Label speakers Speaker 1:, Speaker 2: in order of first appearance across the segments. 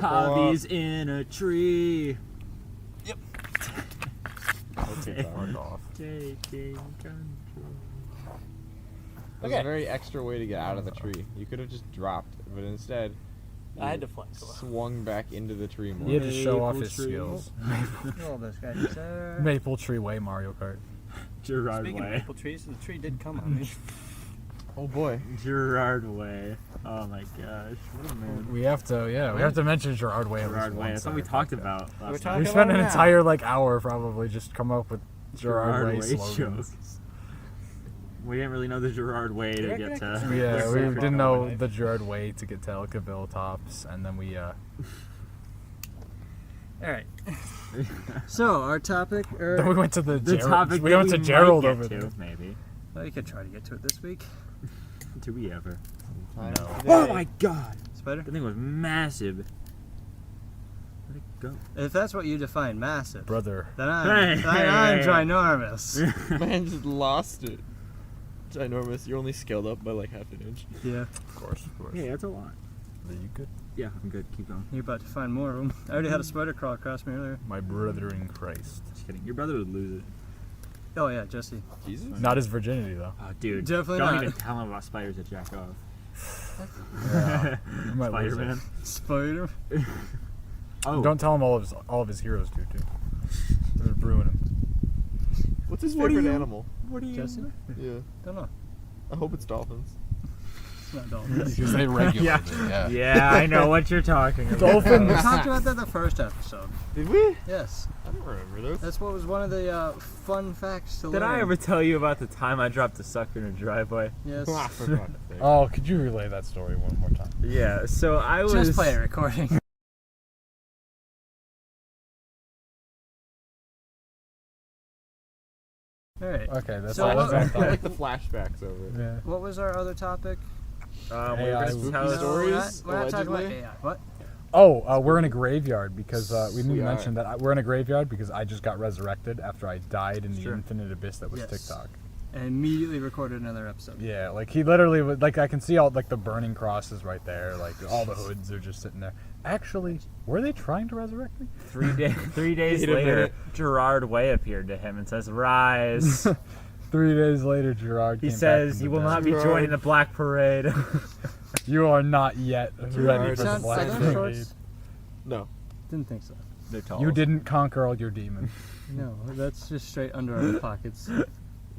Speaker 1: Tavi's in a tree.
Speaker 2: Yep.
Speaker 1: Taking control.
Speaker 3: There's a very extra way to get out of the tree. You could have just dropped, but instead,
Speaker 2: I had to flex.
Speaker 3: swung back into the tree more.
Speaker 4: He had to show off his
Speaker 1: Maple tree.
Speaker 4: skills.
Speaker 5: Oh, this guy deserves.
Speaker 4: Maple Tree Way Mario Kart.
Speaker 1: Gerard
Speaker 2: Speaking of
Speaker 1: Way.
Speaker 2: maple trees, the tree did come on me.
Speaker 3: Oh boy.
Speaker 1: Gerard Way. Oh my gosh. What a man.
Speaker 4: We have to mention Gerard Way.
Speaker 1: Gerard Way. That's what we talked about last
Speaker 2: We're
Speaker 1: time.
Speaker 2: talking
Speaker 4: We spent an
Speaker 2: about it now.
Speaker 4: entire hour probably just come up with Gerard Way slogans.
Speaker 1: jokes. We didn't really know the Gerard Way to get to.
Speaker 4: Yeah, we didn't know the Gerard Way to get to Elkaville Tops, and then we
Speaker 5: All right. So our topic,
Speaker 4: then we went to the
Speaker 1: topic
Speaker 4: we
Speaker 1: that
Speaker 4: went to
Speaker 1: might
Speaker 4: Gerald
Speaker 1: get
Speaker 4: over
Speaker 1: to,
Speaker 4: there.
Speaker 1: maybe.
Speaker 5: well, you could try to get to it this week.
Speaker 1: Do we ever?
Speaker 4: No.
Speaker 1: Oh my god!
Speaker 5: Spider.
Speaker 1: That thing was massive. Where'd it go?
Speaker 5: If that's what you define massive,
Speaker 4: Brother.
Speaker 5: then I'm ginormous.
Speaker 3: Man just lost it. Ginormous. You're only scaled up by like half an inch.
Speaker 5: Yeah.
Speaker 4: Of course.
Speaker 1: Yeah, that's a lot.
Speaker 4: Are you good?
Speaker 1: Yeah, I'm good. Keep going.
Speaker 5: You're about to find more of them. I already had a spider crawl across me earlier.
Speaker 4: My brother in Christ.
Speaker 1: Just kidding. Your brother would lose it.
Speaker 5: Oh yeah, Jesse.
Speaker 3: Jesus.
Speaker 4: Not his virginity though.
Speaker 1: Oh, dude.
Speaker 5: Definitely
Speaker 1: Don't
Speaker 5: not.
Speaker 1: even tell him about spiders that jack off.
Speaker 4: Yeah. You might lose it.
Speaker 1: Spider-Man.
Speaker 5: Spider.
Speaker 1: Oh.
Speaker 4: Don't tell him all of his heroes do too. They're brewing him.
Speaker 3: What's his
Speaker 1: What are
Speaker 3: favorite
Speaker 1: you-
Speaker 3: animal?
Speaker 1: What are you?
Speaker 5: Jesse?
Speaker 3: Yeah.
Speaker 5: Don't know.
Speaker 3: I hope it's dolphins.
Speaker 5: It's not dolphins.
Speaker 4: Because they regulate
Speaker 1: Yeah.
Speaker 4: it. Yeah.
Speaker 1: Yeah, I know what you're talking about.
Speaker 5: We
Speaker 4: Dolphins.
Speaker 5: talked about that the first episode.
Speaker 3: Did we?
Speaker 5: Yes.
Speaker 3: I don't remember those.
Speaker 5: That's what was one of the fun facts to learn.
Speaker 1: Did I ever tell you about the time I dropped a sucker in a driveway?
Speaker 5: Yes.
Speaker 3: Ah, for God's sake.
Speaker 4: Oh, could you relay that story one more time?
Speaker 1: Yeah, so I was.
Speaker 5: Just play a recording. All right.
Speaker 4: Okay, that's
Speaker 5: So
Speaker 4: all
Speaker 5: what-
Speaker 4: that's
Speaker 3: I
Speaker 4: on
Speaker 3: like the flashbacks over it.
Speaker 4: Yeah.
Speaker 5: What was our other topic?
Speaker 1: We were
Speaker 4: AI
Speaker 1: gonna
Speaker 4: spooky
Speaker 1: tell
Speaker 3: stories?
Speaker 5: We're not talking about
Speaker 3: allegedly?
Speaker 5: AI. What?
Speaker 4: Oh, we're in a graveyard because we didn't
Speaker 3: We are.
Speaker 4: mention that we're in a graveyard because I just got resurrected after I died in the
Speaker 1: Sure.
Speaker 4: infinite abyss that was
Speaker 5: Yes.
Speaker 4: TikTok.
Speaker 5: And immediately recorded another episode.
Speaker 4: Yeah, like he literally would, like I can see all like the burning crosses right there, like all the hoods are just sitting there. Actually, were they trying to resurrect me?
Speaker 1: 3 days
Speaker 3: Wait a
Speaker 1: later,
Speaker 3: minute.
Speaker 1: Gerard Way appeared to him and says, "Rise."
Speaker 4: 3 days later, Gerard.
Speaker 1: He
Speaker 4: came back
Speaker 1: says,
Speaker 4: from
Speaker 1: "You
Speaker 4: the
Speaker 1: will
Speaker 4: dead.
Speaker 1: not be joining the Black Parade."
Speaker 4: You are not yet ready for the
Speaker 5: Sounds-
Speaker 4: black
Speaker 5: are those
Speaker 4: brigade.
Speaker 5: shorts?
Speaker 3: No.
Speaker 5: Didn't think so.
Speaker 1: They're tall.
Speaker 4: You didn't conquer all your demons.
Speaker 5: No, that's just straight under our pockets.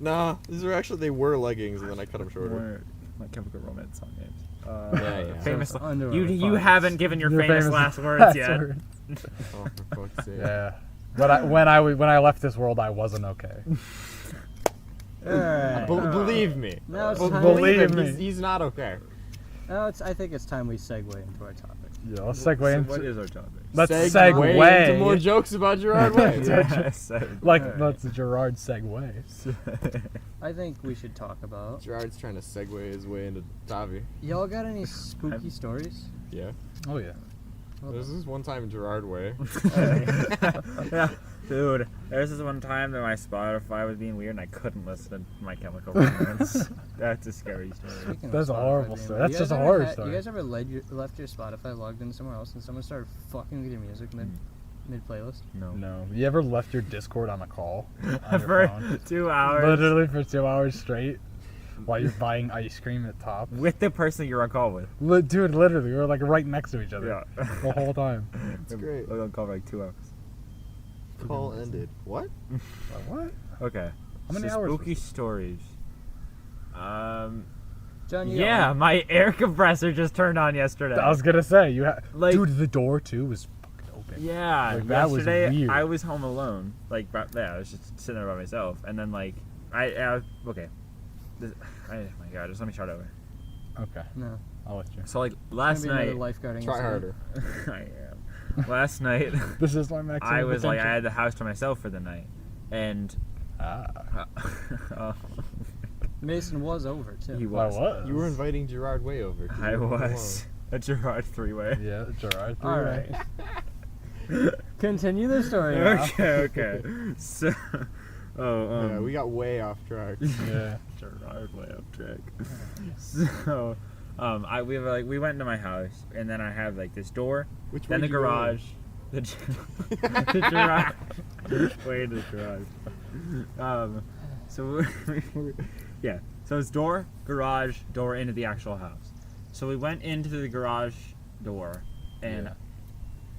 Speaker 3: Nah, they were leggings and then I cut them shorter.
Speaker 1: My Chemical Romance song names.
Speaker 3: Yeah.
Speaker 1: Famous.
Speaker 5: Under
Speaker 1: You
Speaker 5: our
Speaker 1: you
Speaker 5: pockets.
Speaker 1: haven't given your
Speaker 4: Your
Speaker 1: famous last words
Speaker 4: last
Speaker 1: yet.
Speaker 4: words.
Speaker 3: Oh, for fuck's sake.
Speaker 4: Yeah. But when I left this world, I wasn't okay.
Speaker 5: Alright.
Speaker 3: Believe me.
Speaker 5: Now it's
Speaker 3: Be-
Speaker 5: time-
Speaker 3: believe him,
Speaker 4: Believe me.
Speaker 3: he's not okay.
Speaker 5: Now I think it's time we segue into our topic.
Speaker 4: Yeah, let's segue into.
Speaker 1: What is our topic?
Speaker 4: Let's
Speaker 3: Segue
Speaker 4: segue.
Speaker 3: into more jokes about Gerard Way.
Speaker 4: Like
Speaker 5: Alright.
Speaker 4: that's a Gerard segue.
Speaker 5: I think we should talk about.
Speaker 3: Gerard's trying to segue his way into Tavi.
Speaker 5: Y'all got any spooky stories?
Speaker 3: Yeah.
Speaker 4: Oh yeah.
Speaker 3: There's this one time in Gerard Way.
Speaker 1: Yeah, dude. There's this one time that my Spotify was being weird and I couldn't listen to My Chemical Romance. That's a scary story.
Speaker 5: Speaking of
Speaker 4: That's a
Speaker 5: Spotify
Speaker 4: horrible
Speaker 5: being
Speaker 4: story.
Speaker 5: weird,
Speaker 4: That's
Speaker 5: you
Speaker 4: just
Speaker 5: guys
Speaker 4: a
Speaker 5: ever
Speaker 4: horror
Speaker 5: had-
Speaker 4: story.
Speaker 5: You guys ever left your Spotify logged in somewhere else and someone started fucking with your music mid playlist?
Speaker 1: No.
Speaker 4: No. You ever left your Discord on a call on your
Speaker 1: For
Speaker 4: phone?
Speaker 1: 2 hours.
Speaker 4: Literally for 2 hours straight while you're buying ice cream at Top.
Speaker 1: With the person you're on call with.
Speaker 4: Dude, literally, we were like right next to each other
Speaker 1: Yeah.
Speaker 4: the whole time.
Speaker 3: It's great.
Speaker 1: We're on call for like 2 hours.
Speaker 3: Call ended. What?
Speaker 4: Like, what?
Speaker 1: Okay.
Speaker 4: How many
Speaker 1: So
Speaker 4: hours?
Speaker 1: Spooky stories.
Speaker 5: John, you
Speaker 1: Yeah, my air compressor just turned on yesterday.
Speaker 4: I was gonna say
Speaker 1: Like-
Speaker 4: dude, the door too was fucking open.
Speaker 1: Yeah,
Speaker 4: Like, that was
Speaker 1: yesterday
Speaker 4: weird.
Speaker 1: I was home alone. Like, yeah, I was just sitting there by myself, and then like, okay. Oh my god, just let me start over.
Speaker 4: Okay,
Speaker 5: No.
Speaker 4: I'll let you.
Speaker 1: So like
Speaker 5: It's
Speaker 1: last
Speaker 5: gonna be
Speaker 1: night,
Speaker 5: another lifeguarding
Speaker 3: Try
Speaker 5: incident.
Speaker 3: harder.
Speaker 1: I am. Last night,
Speaker 4: This is my maximum
Speaker 1: I was like, I
Speaker 4: potential.
Speaker 1: had the house to myself for the night, and oh,
Speaker 5: Mason was over too.
Speaker 1: he
Speaker 4: I
Speaker 1: was.
Speaker 4: was.
Speaker 3: You were inviting Gerard Way over. 'cause
Speaker 1: I
Speaker 3: you were home
Speaker 1: was a Gerard three-way.
Speaker 4: Yeah, Gerard.
Speaker 5: All right. Continue the story. now.
Speaker 1: Okay. So,
Speaker 3: alone. Yeah, we got way off track.
Speaker 4: Yeah.
Speaker 1: Gerard way off track. So, we went into my house, and then I have like this door,
Speaker 3: Which
Speaker 1: then
Speaker 3: way
Speaker 1: the
Speaker 3: do you go in?
Speaker 1: garage, the garage. Which way to the garage? So yeah, so it's door, garage, door into the actual house. So we went into the garage door, and
Speaker 3: Yeah.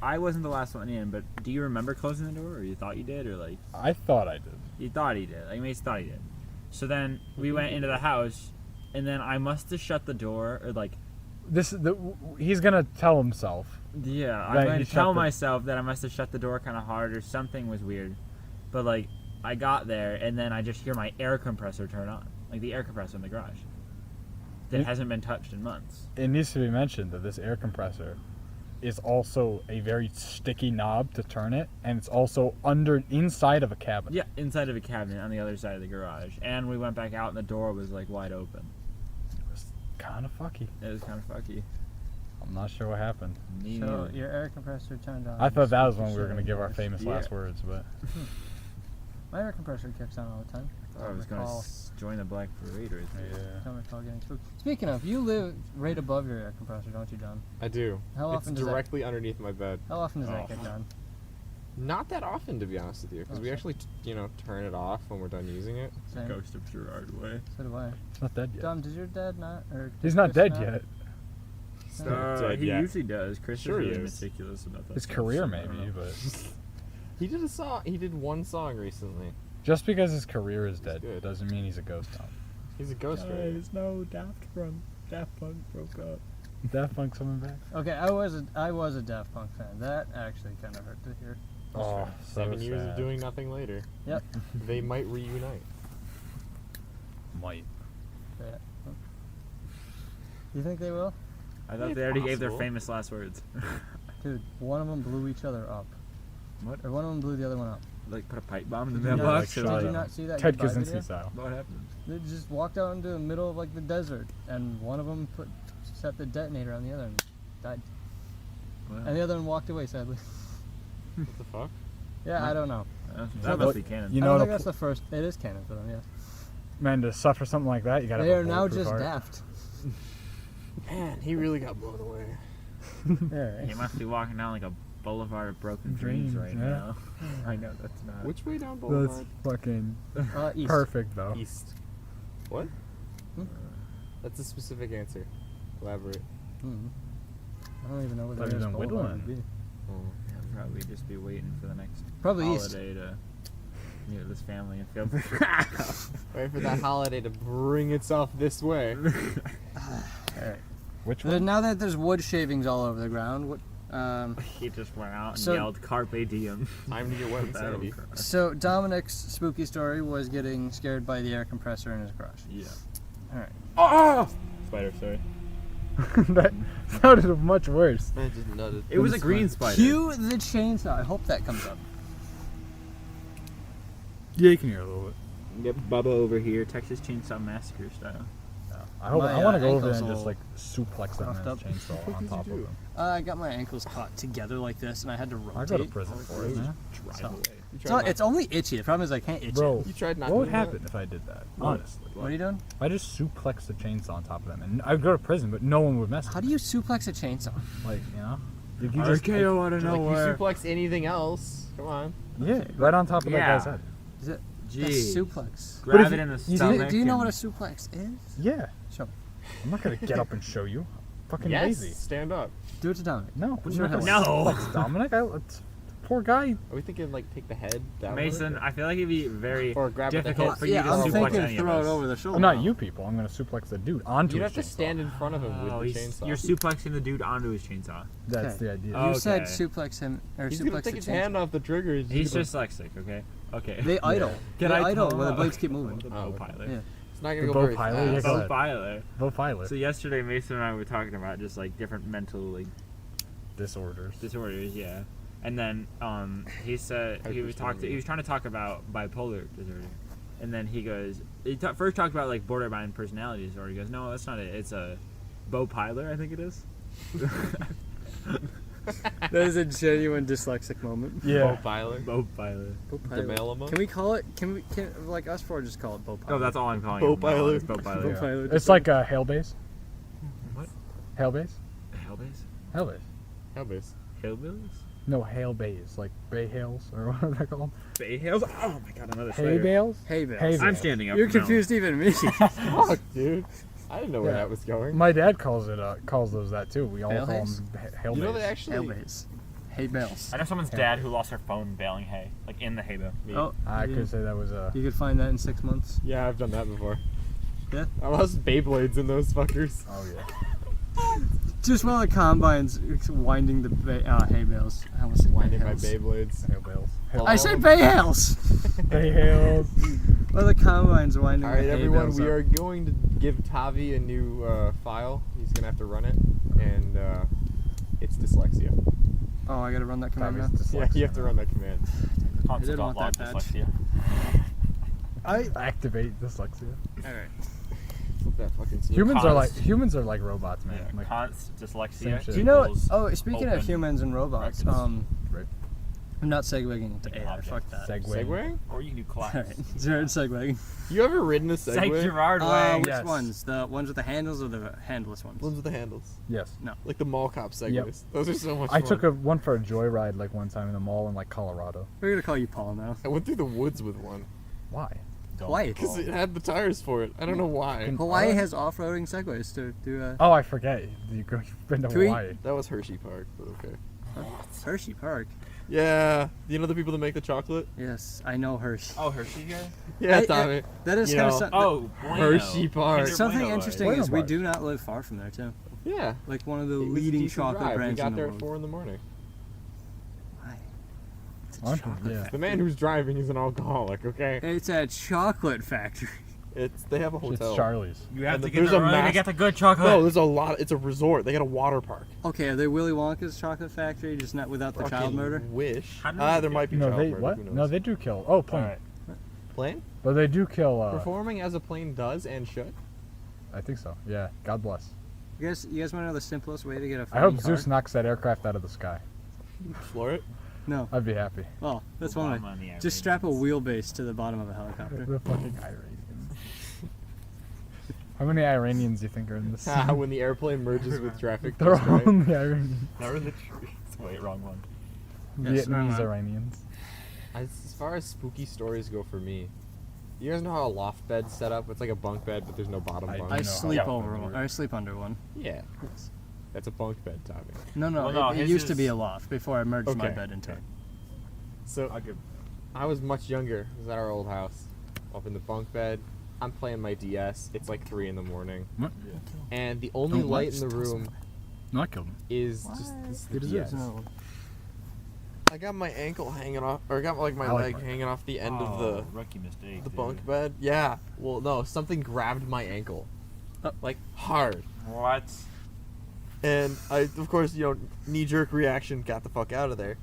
Speaker 1: I wasn't the last one in. But do you remember closing the door, or you thought you did, or like
Speaker 4: I thought I did.
Speaker 1: you thought he did? Like Mace thought he did. So then we went into the house, and then I must have shut the door, or like.
Speaker 4: He's gonna tell himself.
Speaker 1: Yeah, I'm
Speaker 4: Right,
Speaker 1: going
Speaker 4: you
Speaker 1: to tell
Speaker 4: shut the-
Speaker 1: myself that I must have shut the door kind of hard or something was weird. But, like, I got there, and then I just hear my air compressor turn on. Like, the air compressor in the garage. That
Speaker 4: It-
Speaker 1: hasn't been touched in months.
Speaker 4: It needs to be mentioned that this air compressor is also a very sticky knob to turn it, and it's also inside of a cabinet.
Speaker 1: Yeah, inside of a cabinet on the other side of the garage. And we went back out, and the door was, like, wide open.
Speaker 4: It was kind of fucky.
Speaker 1: It was kind of fucky.
Speaker 4: I'm not sure what happened.
Speaker 1: Me
Speaker 5: So
Speaker 1: neither.
Speaker 5: your air compressor turned on.
Speaker 4: I thought that was when
Speaker 5: Spooky
Speaker 4: we were gonna
Speaker 5: shit,
Speaker 4: give our
Speaker 5: yes.
Speaker 4: famous
Speaker 1: Yeah.
Speaker 4: last words, but
Speaker 5: My air compressor kicks on all the time.
Speaker 1: I was going to join the Black Parade right there.
Speaker 4: yeah.
Speaker 5: Don't recall getting spooked. Speaking of, you live right above your air compressor, don't you, John?
Speaker 3: I do.
Speaker 5: How
Speaker 3: It's
Speaker 5: often does that?
Speaker 3: directly underneath my bed.
Speaker 5: How often does
Speaker 1: Oh.
Speaker 5: that kick on?
Speaker 3: Not that often, to be honest with you, because
Speaker 5: Oh,
Speaker 3: we
Speaker 5: so-
Speaker 3: actually, turn it off when we're done using it.
Speaker 5: Same.
Speaker 1: Ghost of Gerard Way.
Speaker 5: So do I.
Speaker 4: It's not dead yet.
Speaker 5: Dom, does your dad not? Or
Speaker 4: He's
Speaker 5: does
Speaker 4: not
Speaker 5: Chris
Speaker 4: dead yet.
Speaker 3: It's not dead
Speaker 1: He
Speaker 3: yet.
Speaker 1: usually does. Chris
Speaker 3: Sure
Speaker 1: is
Speaker 3: he
Speaker 1: really
Speaker 3: is.
Speaker 1: meticulous about that.
Speaker 4: His
Speaker 1: stuff,
Speaker 4: career
Speaker 1: so I don't
Speaker 4: maybe,
Speaker 1: know.
Speaker 4: but
Speaker 3: He did a song. He did one song recently.
Speaker 4: just because his career is dead
Speaker 3: good.
Speaker 4: doesn't mean he's a ghost now.
Speaker 3: He's a ghostwriter.
Speaker 1: Guys, no, Daft Punk broke up.
Speaker 4: Daft Punk's coming back.
Speaker 5: Okay, I was a Daft Punk fan. That actually kind of hurt to hear.
Speaker 4: Oh, so
Speaker 3: 7 years
Speaker 4: sad.
Speaker 3: of doing nothing later.
Speaker 5: Yep.
Speaker 3: They might reunite.
Speaker 4: Might.
Speaker 5: That. You think they will?
Speaker 1: I thought
Speaker 3: It's
Speaker 1: they already gave their
Speaker 3: possible.
Speaker 1: famous last words.
Speaker 5: Dude, one of them blew each other up.
Speaker 1: What?
Speaker 5: Or one of them blew the other one up.
Speaker 1: Like put a pipe bomb in the
Speaker 5: Did you
Speaker 1: mailbox?
Speaker 5: not-
Speaker 1: or
Speaker 5: did you
Speaker 1: what?
Speaker 5: not see that
Speaker 4: Ted
Speaker 5: goodbye
Speaker 4: Kaczynski
Speaker 5: video?
Speaker 4: style.
Speaker 1: What happened?
Speaker 5: They just walked out into the middle of like the desert, and one of them set the detonator on the other and died.
Speaker 1: Well,
Speaker 5: And the other one walked away, sadly.
Speaker 3: What the fuck?
Speaker 5: Yeah, I don't know.
Speaker 1: that must be canon.
Speaker 4: You
Speaker 5: I
Speaker 4: know,
Speaker 5: don't
Speaker 4: to
Speaker 5: think that's the first. It is canon for them, yeah.
Speaker 4: man, to suffer something like that, you gotta.
Speaker 5: They
Speaker 4: have
Speaker 5: are
Speaker 4: a
Speaker 5: now
Speaker 4: bulletproof
Speaker 5: just
Speaker 4: heart.
Speaker 5: daft.
Speaker 3: Man, he really got blown away.
Speaker 5: Yeah,
Speaker 1: He must be walking down like a boulevard of broken dreams right
Speaker 4: yeah.
Speaker 1: now. I know that's not.
Speaker 3: Which way down
Speaker 4: That's
Speaker 3: Boulevard?
Speaker 4: fucking
Speaker 5: East.
Speaker 4: perfect though.
Speaker 3: East. What?
Speaker 5: Hmm?
Speaker 3: That's a specific answer. Elaborate.
Speaker 5: Mhm. I don't even know what
Speaker 4: Thought
Speaker 5: the
Speaker 4: you was
Speaker 5: nearest
Speaker 4: on
Speaker 5: boulevard
Speaker 4: Whittling.
Speaker 5: would be.
Speaker 3: Oh.
Speaker 1: I'll probably just be waiting for the next
Speaker 5: Probably east.
Speaker 1: holiday to meet with this family and feel
Speaker 3: Wait for that holiday to bring itself this way.
Speaker 5: Alright.
Speaker 4: Which
Speaker 5: But
Speaker 4: one?
Speaker 5: now that there's wood shavings all over the ground, what?
Speaker 1: He just went out and
Speaker 5: So-
Speaker 1: yelled "Carpe diem."
Speaker 3: Time to get wet,
Speaker 1: That'll
Speaker 3: Sandy.
Speaker 1: crush.
Speaker 5: So Dominic's spooky story was getting scared by the air compressor in his garage.
Speaker 1: Yeah.
Speaker 5: Alright.
Speaker 4: Oh!
Speaker 1: Spider story.
Speaker 4: That sounded much worse.
Speaker 3: I just nutted.
Speaker 1: It was a green spider.
Speaker 5: Cue the chainsaw. I hope that comes up.
Speaker 4: Yeah, you can hear a little bit.
Speaker 1: Get Bubba over here, Texas Chainsaw Massacre style.
Speaker 4: I hope
Speaker 5: My,
Speaker 4: I want to go over
Speaker 5: ankle's
Speaker 4: there and just
Speaker 5: all
Speaker 4: like suplex that
Speaker 5: roughed
Speaker 4: man's
Speaker 5: up.
Speaker 4: chainsaw on top of him.
Speaker 5: I got my ankles caught together like this, and I had to
Speaker 4: I
Speaker 5: rotate.
Speaker 4: go to prison for it, man.
Speaker 1: Drive
Speaker 5: So-
Speaker 1: away.
Speaker 5: It's only itchy. The problem is I can't itch
Speaker 4: Bro,
Speaker 5: it.
Speaker 3: You tried not
Speaker 4: what would
Speaker 3: doing that?
Speaker 4: happen if I did that? Honestly,
Speaker 5: What are you doing?
Speaker 4: if I just suplex the chainsaw on top of them, and I'd go to prison, but no one would mess with
Speaker 5: How do you suplex a chainsaw?
Speaker 4: me. Like, you know, you just
Speaker 1: RKO out of
Speaker 3: Like you
Speaker 1: nowhere.
Speaker 3: suplex anything else. Come on.
Speaker 4: yeah, right on top of that
Speaker 1: Yeah.
Speaker 4: guy's head.
Speaker 5: Is it
Speaker 1: Jeez.
Speaker 5: that's suplex?
Speaker 1: Grab
Speaker 4: if
Speaker 1: it
Speaker 4: you-
Speaker 1: in the
Speaker 4: you
Speaker 1: stomach.
Speaker 5: Do you know
Speaker 1: and-
Speaker 5: what a suplex is?
Speaker 4: Yeah,
Speaker 5: Show me.
Speaker 4: I'm not gonna get up and show you. Fucking
Speaker 3: Yes.
Speaker 4: lazy.
Speaker 3: Stand up.
Speaker 5: Do it to Dominic.
Speaker 4: No,
Speaker 5: Put
Speaker 4: I'm
Speaker 5: your
Speaker 4: not
Speaker 5: head
Speaker 4: gonna
Speaker 1: No.
Speaker 4: suplex Dominic. Poor guy.
Speaker 3: Are we thinking like take the head down?
Speaker 1: Mason, I feel like it'd be very
Speaker 3: Or grab it with the
Speaker 1: difficult
Speaker 3: head.
Speaker 1: for you to
Speaker 5: I'm
Speaker 1: suplex
Speaker 5: thinking
Speaker 1: any
Speaker 5: throw
Speaker 1: of
Speaker 5: it
Speaker 1: us.
Speaker 5: over the shoulder.
Speaker 4: Not you people. I'm gonna suplex the dude onto
Speaker 3: You'd
Speaker 4: his
Speaker 3: have to
Speaker 4: chainsaw.
Speaker 3: stand in front of him
Speaker 1: Oh,
Speaker 3: with the
Speaker 1: he's-
Speaker 3: chainsaw.
Speaker 1: you're suplexing the dude onto his chainsaw.
Speaker 4: That's
Speaker 5: Okay.
Speaker 4: the idea.
Speaker 1: Oh.
Speaker 5: You said
Speaker 1: Okay.
Speaker 5: suplex him or
Speaker 3: He's
Speaker 5: suplex
Speaker 3: gonna take
Speaker 5: the
Speaker 3: his
Speaker 5: chainsaw.
Speaker 3: hand off the trigger.
Speaker 1: He's dyslexic, okay? Okay.
Speaker 5: They idle.
Speaker 1: Can
Speaker 5: they
Speaker 1: I
Speaker 5: idle
Speaker 1: tell
Speaker 5: where the
Speaker 1: him
Speaker 5: blades
Speaker 1: about-
Speaker 5: keep moving.
Speaker 1: The
Speaker 3: Oh,
Speaker 1: bow
Speaker 3: okay.
Speaker 1: pilot.
Speaker 5: Yeah.
Speaker 3: It's not gonna
Speaker 4: The
Speaker 3: go
Speaker 4: bow
Speaker 3: very
Speaker 4: pilot,
Speaker 3: fast.
Speaker 4: yeah, go
Speaker 1: Bow
Speaker 4: ahead.
Speaker 1: pilot.
Speaker 4: Bo pilot
Speaker 1: So yesterday, Mason and I were talking about just like different mental like
Speaker 4: disorders.
Speaker 1: disorders, yeah. And then he said he was trying to talk about bipolar disorder, and then he goes first talked about like borderline personality disorder. He goes, no, that's not it. It's a bow pilot, I think it is.
Speaker 5: That is a genuine dyslexic moment.
Speaker 3: Bow
Speaker 4: Yeah.
Speaker 3: pilot.
Speaker 1: Bow pilot.
Speaker 3: The Malama.
Speaker 5: Can we call it? Can like us four just call it bow pilot?
Speaker 1: Oh, that's all I'm calling
Speaker 3: Bow
Speaker 1: it. from now on,
Speaker 3: pilot.
Speaker 1: is bow pilot.
Speaker 5: Bow
Speaker 4: Yeah.
Speaker 5: pilot.
Speaker 4: It's like a hail base.
Speaker 1: What?
Speaker 4: Hailbays?
Speaker 1: Hellbays?
Speaker 4: Hailbays.
Speaker 3: Hellbays.
Speaker 1: Hillbillies?
Speaker 4: No, hail bays, like bay hails, or what are they called?
Speaker 1: Bay Hills? Oh my god, another
Speaker 4: Hay
Speaker 1: slayer.
Speaker 4: bales?
Speaker 5: Hay bales.
Speaker 4: Hay
Speaker 1: I'm
Speaker 4: bales.
Speaker 1: standing up.
Speaker 5: You're
Speaker 1: from now on.
Speaker 5: confused even me.
Speaker 3: Fuck, dude. I didn't know where
Speaker 4: Yeah.
Speaker 3: that was going.
Speaker 4: My dad calls those that too. We all
Speaker 5: Bale
Speaker 4: call
Speaker 5: hays?
Speaker 4: them hail
Speaker 3: You know
Speaker 4: bays.
Speaker 3: they actually.
Speaker 5: Haybays. Hay bales.
Speaker 6: I know someone's
Speaker 4: Yeah.
Speaker 6: dad who lost their phone baling hay, like in the hay bale.
Speaker 3: Me.
Speaker 5: Oh,
Speaker 4: I
Speaker 5: you,
Speaker 4: could say that was
Speaker 5: you could find that in 6 months.
Speaker 3: Yeah, I've done that before.
Speaker 5: Yeah?
Speaker 3: I lost Beyblades in those fuckers.
Speaker 4: Oh yeah.
Speaker 5: Just while the combine's winding the hay bales. I almost said
Speaker 3: Winding
Speaker 5: bay
Speaker 3: my
Speaker 5: hails.
Speaker 3: Beyblades.
Speaker 4: Hail bales.
Speaker 5: I said bay hails!
Speaker 4: Bay hails.
Speaker 5: While the combine's winding
Speaker 3: Alright,
Speaker 5: the hay
Speaker 3: everyone,
Speaker 5: bales
Speaker 3: we
Speaker 5: up.
Speaker 3: are going to give Tavi a new file. He's gonna have to run it, and it's dyslexia.
Speaker 5: Oh, I gotta run that command now?
Speaker 4: Tavi's
Speaker 3: Yeah, you have to run that command.
Speaker 6: Constant
Speaker 5: want
Speaker 6: log
Speaker 5: that badge.
Speaker 6: dyslexia.
Speaker 4: Activate dyslexia.
Speaker 5: Alright.
Speaker 3: Flip that fucking switch.
Speaker 4: Humans are like robots, man.
Speaker 6: Yeah,
Speaker 4: Like,
Speaker 6: const dyslexia.
Speaker 4: Same shit.
Speaker 5: Do you know?
Speaker 6: equals
Speaker 5: Oh, speaking of
Speaker 6: open
Speaker 5: humans and robots,
Speaker 6: brackets.
Speaker 4: Right.
Speaker 5: I'm not segueing into
Speaker 6: Like an
Speaker 5: AI.
Speaker 6: object.
Speaker 5: Fuck that.
Speaker 3: Segwaying?
Speaker 6: Or you can do class.
Speaker 5: Alright, Jared segueing.
Speaker 3: You ever ridden a
Speaker 6: Say
Speaker 3: Segway?
Speaker 6: Gerard Way.
Speaker 5: Which
Speaker 4: Yes.
Speaker 5: ones? The ones with the handles or the handless ones?
Speaker 3: Ones with the handles.
Speaker 4: Yes.
Speaker 3: Like the mall cop Segways.
Speaker 4: Yep.
Speaker 3: Those are so much
Speaker 4: I
Speaker 3: fun.
Speaker 4: took one for a joyride like one time in the mall in like Colorado.
Speaker 5: We're gonna call you Paul now.
Speaker 3: I went through the woods with one.
Speaker 4: Why?
Speaker 5: Hawaii.
Speaker 3: Because it had the tires for it. I don't know why.
Speaker 5: Hawaii has off-roading segways to do
Speaker 4: Oh, I forget. You've been to
Speaker 5: Can we-
Speaker 4: Hawaii.
Speaker 3: That was Hershey Park, but okay.
Speaker 5: Hershey Park.
Speaker 3: Yeah. You know the people that make the chocolate?
Speaker 5: Yes, I know Hershey.
Speaker 6: Oh, Hershey guy?
Speaker 3: Yeah, Tommy.
Speaker 5: That is
Speaker 3: You
Speaker 5: kind of
Speaker 3: know,
Speaker 5: something.
Speaker 6: Oh, Bueno.
Speaker 3: Hershey Park.
Speaker 6: Kinder
Speaker 5: Something
Speaker 6: Bueno
Speaker 5: interesting
Speaker 4: Bueno
Speaker 5: is we
Speaker 4: bars.
Speaker 5: do not live far from there too.
Speaker 3: Yeah.
Speaker 5: Like one of the
Speaker 3: It was a
Speaker 5: leading
Speaker 3: decent
Speaker 5: chocolate
Speaker 3: drive. We
Speaker 5: brands
Speaker 3: got
Speaker 5: in the
Speaker 3: there
Speaker 5: world.
Speaker 3: at 4 in the morning.
Speaker 5: Why? It's a
Speaker 4: Aren't
Speaker 5: chocolate
Speaker 4: we? Yeah.
Speaker 5: factory.
Speaker 3: The man who's driving is an alcoholic, okay?
Speaker 5: It's a chocolate factory.
Speaker 3: They have a
Speaker 4: It's
Speaker 3: hotel.
Speaker 4: Charlie's.
Speaker 6: You have
Speaker 3: And
Speaker 6: to
Speaker 3: there's
Speaker 6: get
Speaker 3: a
Speaker 6: the road to
Speaker 3: mass-
Speaker 6: get the good chocolate.
Speaker 3: No, there's a lot. It's a resort. They got a water park.
Speaker 5: Okay, are they Willy Wonka's chocolate factory, just not without the child
Speaker 3: Fucking
Speaker 5: murder?
Speaker 3: Wish.
Speaker 6: How did
Speaker 3: There
Speaker 6: we
Speaker 3: might be
Speaker 4: No,
Speaker 3: child
Speaker 4: they
Speaker 3: murder.
Speaker 4: what?
Speaker 3: Who knows?
Speaker 4: No, they do kill. Oh, plane.
Speaker 6: Alright.
Speaker 3: Plane?
Speaker 4: But they do kill.
Speaker 3: Performing as a plane does and should.
Speaker 4: I think so. Yeah. God bless.
Speaker 5: You guys want to know the simplest way to get a
Speaker 4: I hope
Speaker 5: flying
Speaker 4: Zeus
Speaker 5: car?
Speaker 4: knocks that aircraft out of the sky.
Speaker 3: Floor it.
Speaker 5: No.
Speaker 4: I'd be happy.
Speaker 5: Oh, that's one
Speaker 6: Obama
Speaker 5: way.
Speaker 6: and the
Speaker 5: Just strap a
Speaker 6: Iranians.
Speaker 5: wheelbase to the bottom of a helicopter.
Speaker 4: The fucking Iranians. How many Iranians do you think are in this?
Speaker 3: When the airplane merges with traffic.
Speaker 4: They're
Speaker 3: just
Speaker 4: all
Speaker 3: right.
Speaker 4: in the Iranians.
Speaker 6: Now we're in the trees. Wait, wrong one.
Speaker 5: Yes,
Speaker 4: Vietnamese
Speaker 5: never
Speaker 4: Iranians.
Speaker 3: As far as spooky stories go for me, you guys know how a loft bed's set up? It's like a bunk bed, but there's no bottom
Speaker 4: I
Speaker 3: bunk.
Speaker 5: I
Speaker 4: know.
Speaker 5: sleep
Speaker 6: Yeah.
Speaker 5: over one. I sleep under one.
Speaker 3: Yeah. That's a bunk bed, Tommy.
Speaker 5: No,
Speaker 6: Well, no,
Speaker 5: it
Speaker 6: his
Speaker 5: used to
Speaker 6: is-
Speaker 5: be a loft before I merged my
Speaker 3: Okay.
Speaker 5: bed into it.
Speaker 3: So
Speaker 6: I'll give.
Speaker 3: I was much younger. I was at our old house. Up in the bunk bed. I'm playing my DS. It's like 3 in the morning.
Speaker 4: What?
Speaker 3: And the only
Speaker 4: Oh, what?
Speaker 3: light in the room
Speaker 4: No, I killed him.
Speaker 3: is just the
Speaker 4: Good as
Speaker 3: DS.
Speaker 4: this.
Speaker 3: I got my ankle hanging off, or I got like my
Speaker 4: I like
Speaker 3: leg
Speaker 4: mine.
Speaker 3: hanging off the end of
Speaker 6: Oh, rookie mistake.
Speaker 3: the
Speaker 6: dude.
Speaker 3: bunk bed. Yeah. Well, no, something grabbed my ankle. Like hard.
Speaker 6: What?
Speaker 3: And I, of course, knee-jerk reaction, got the fuck out of there.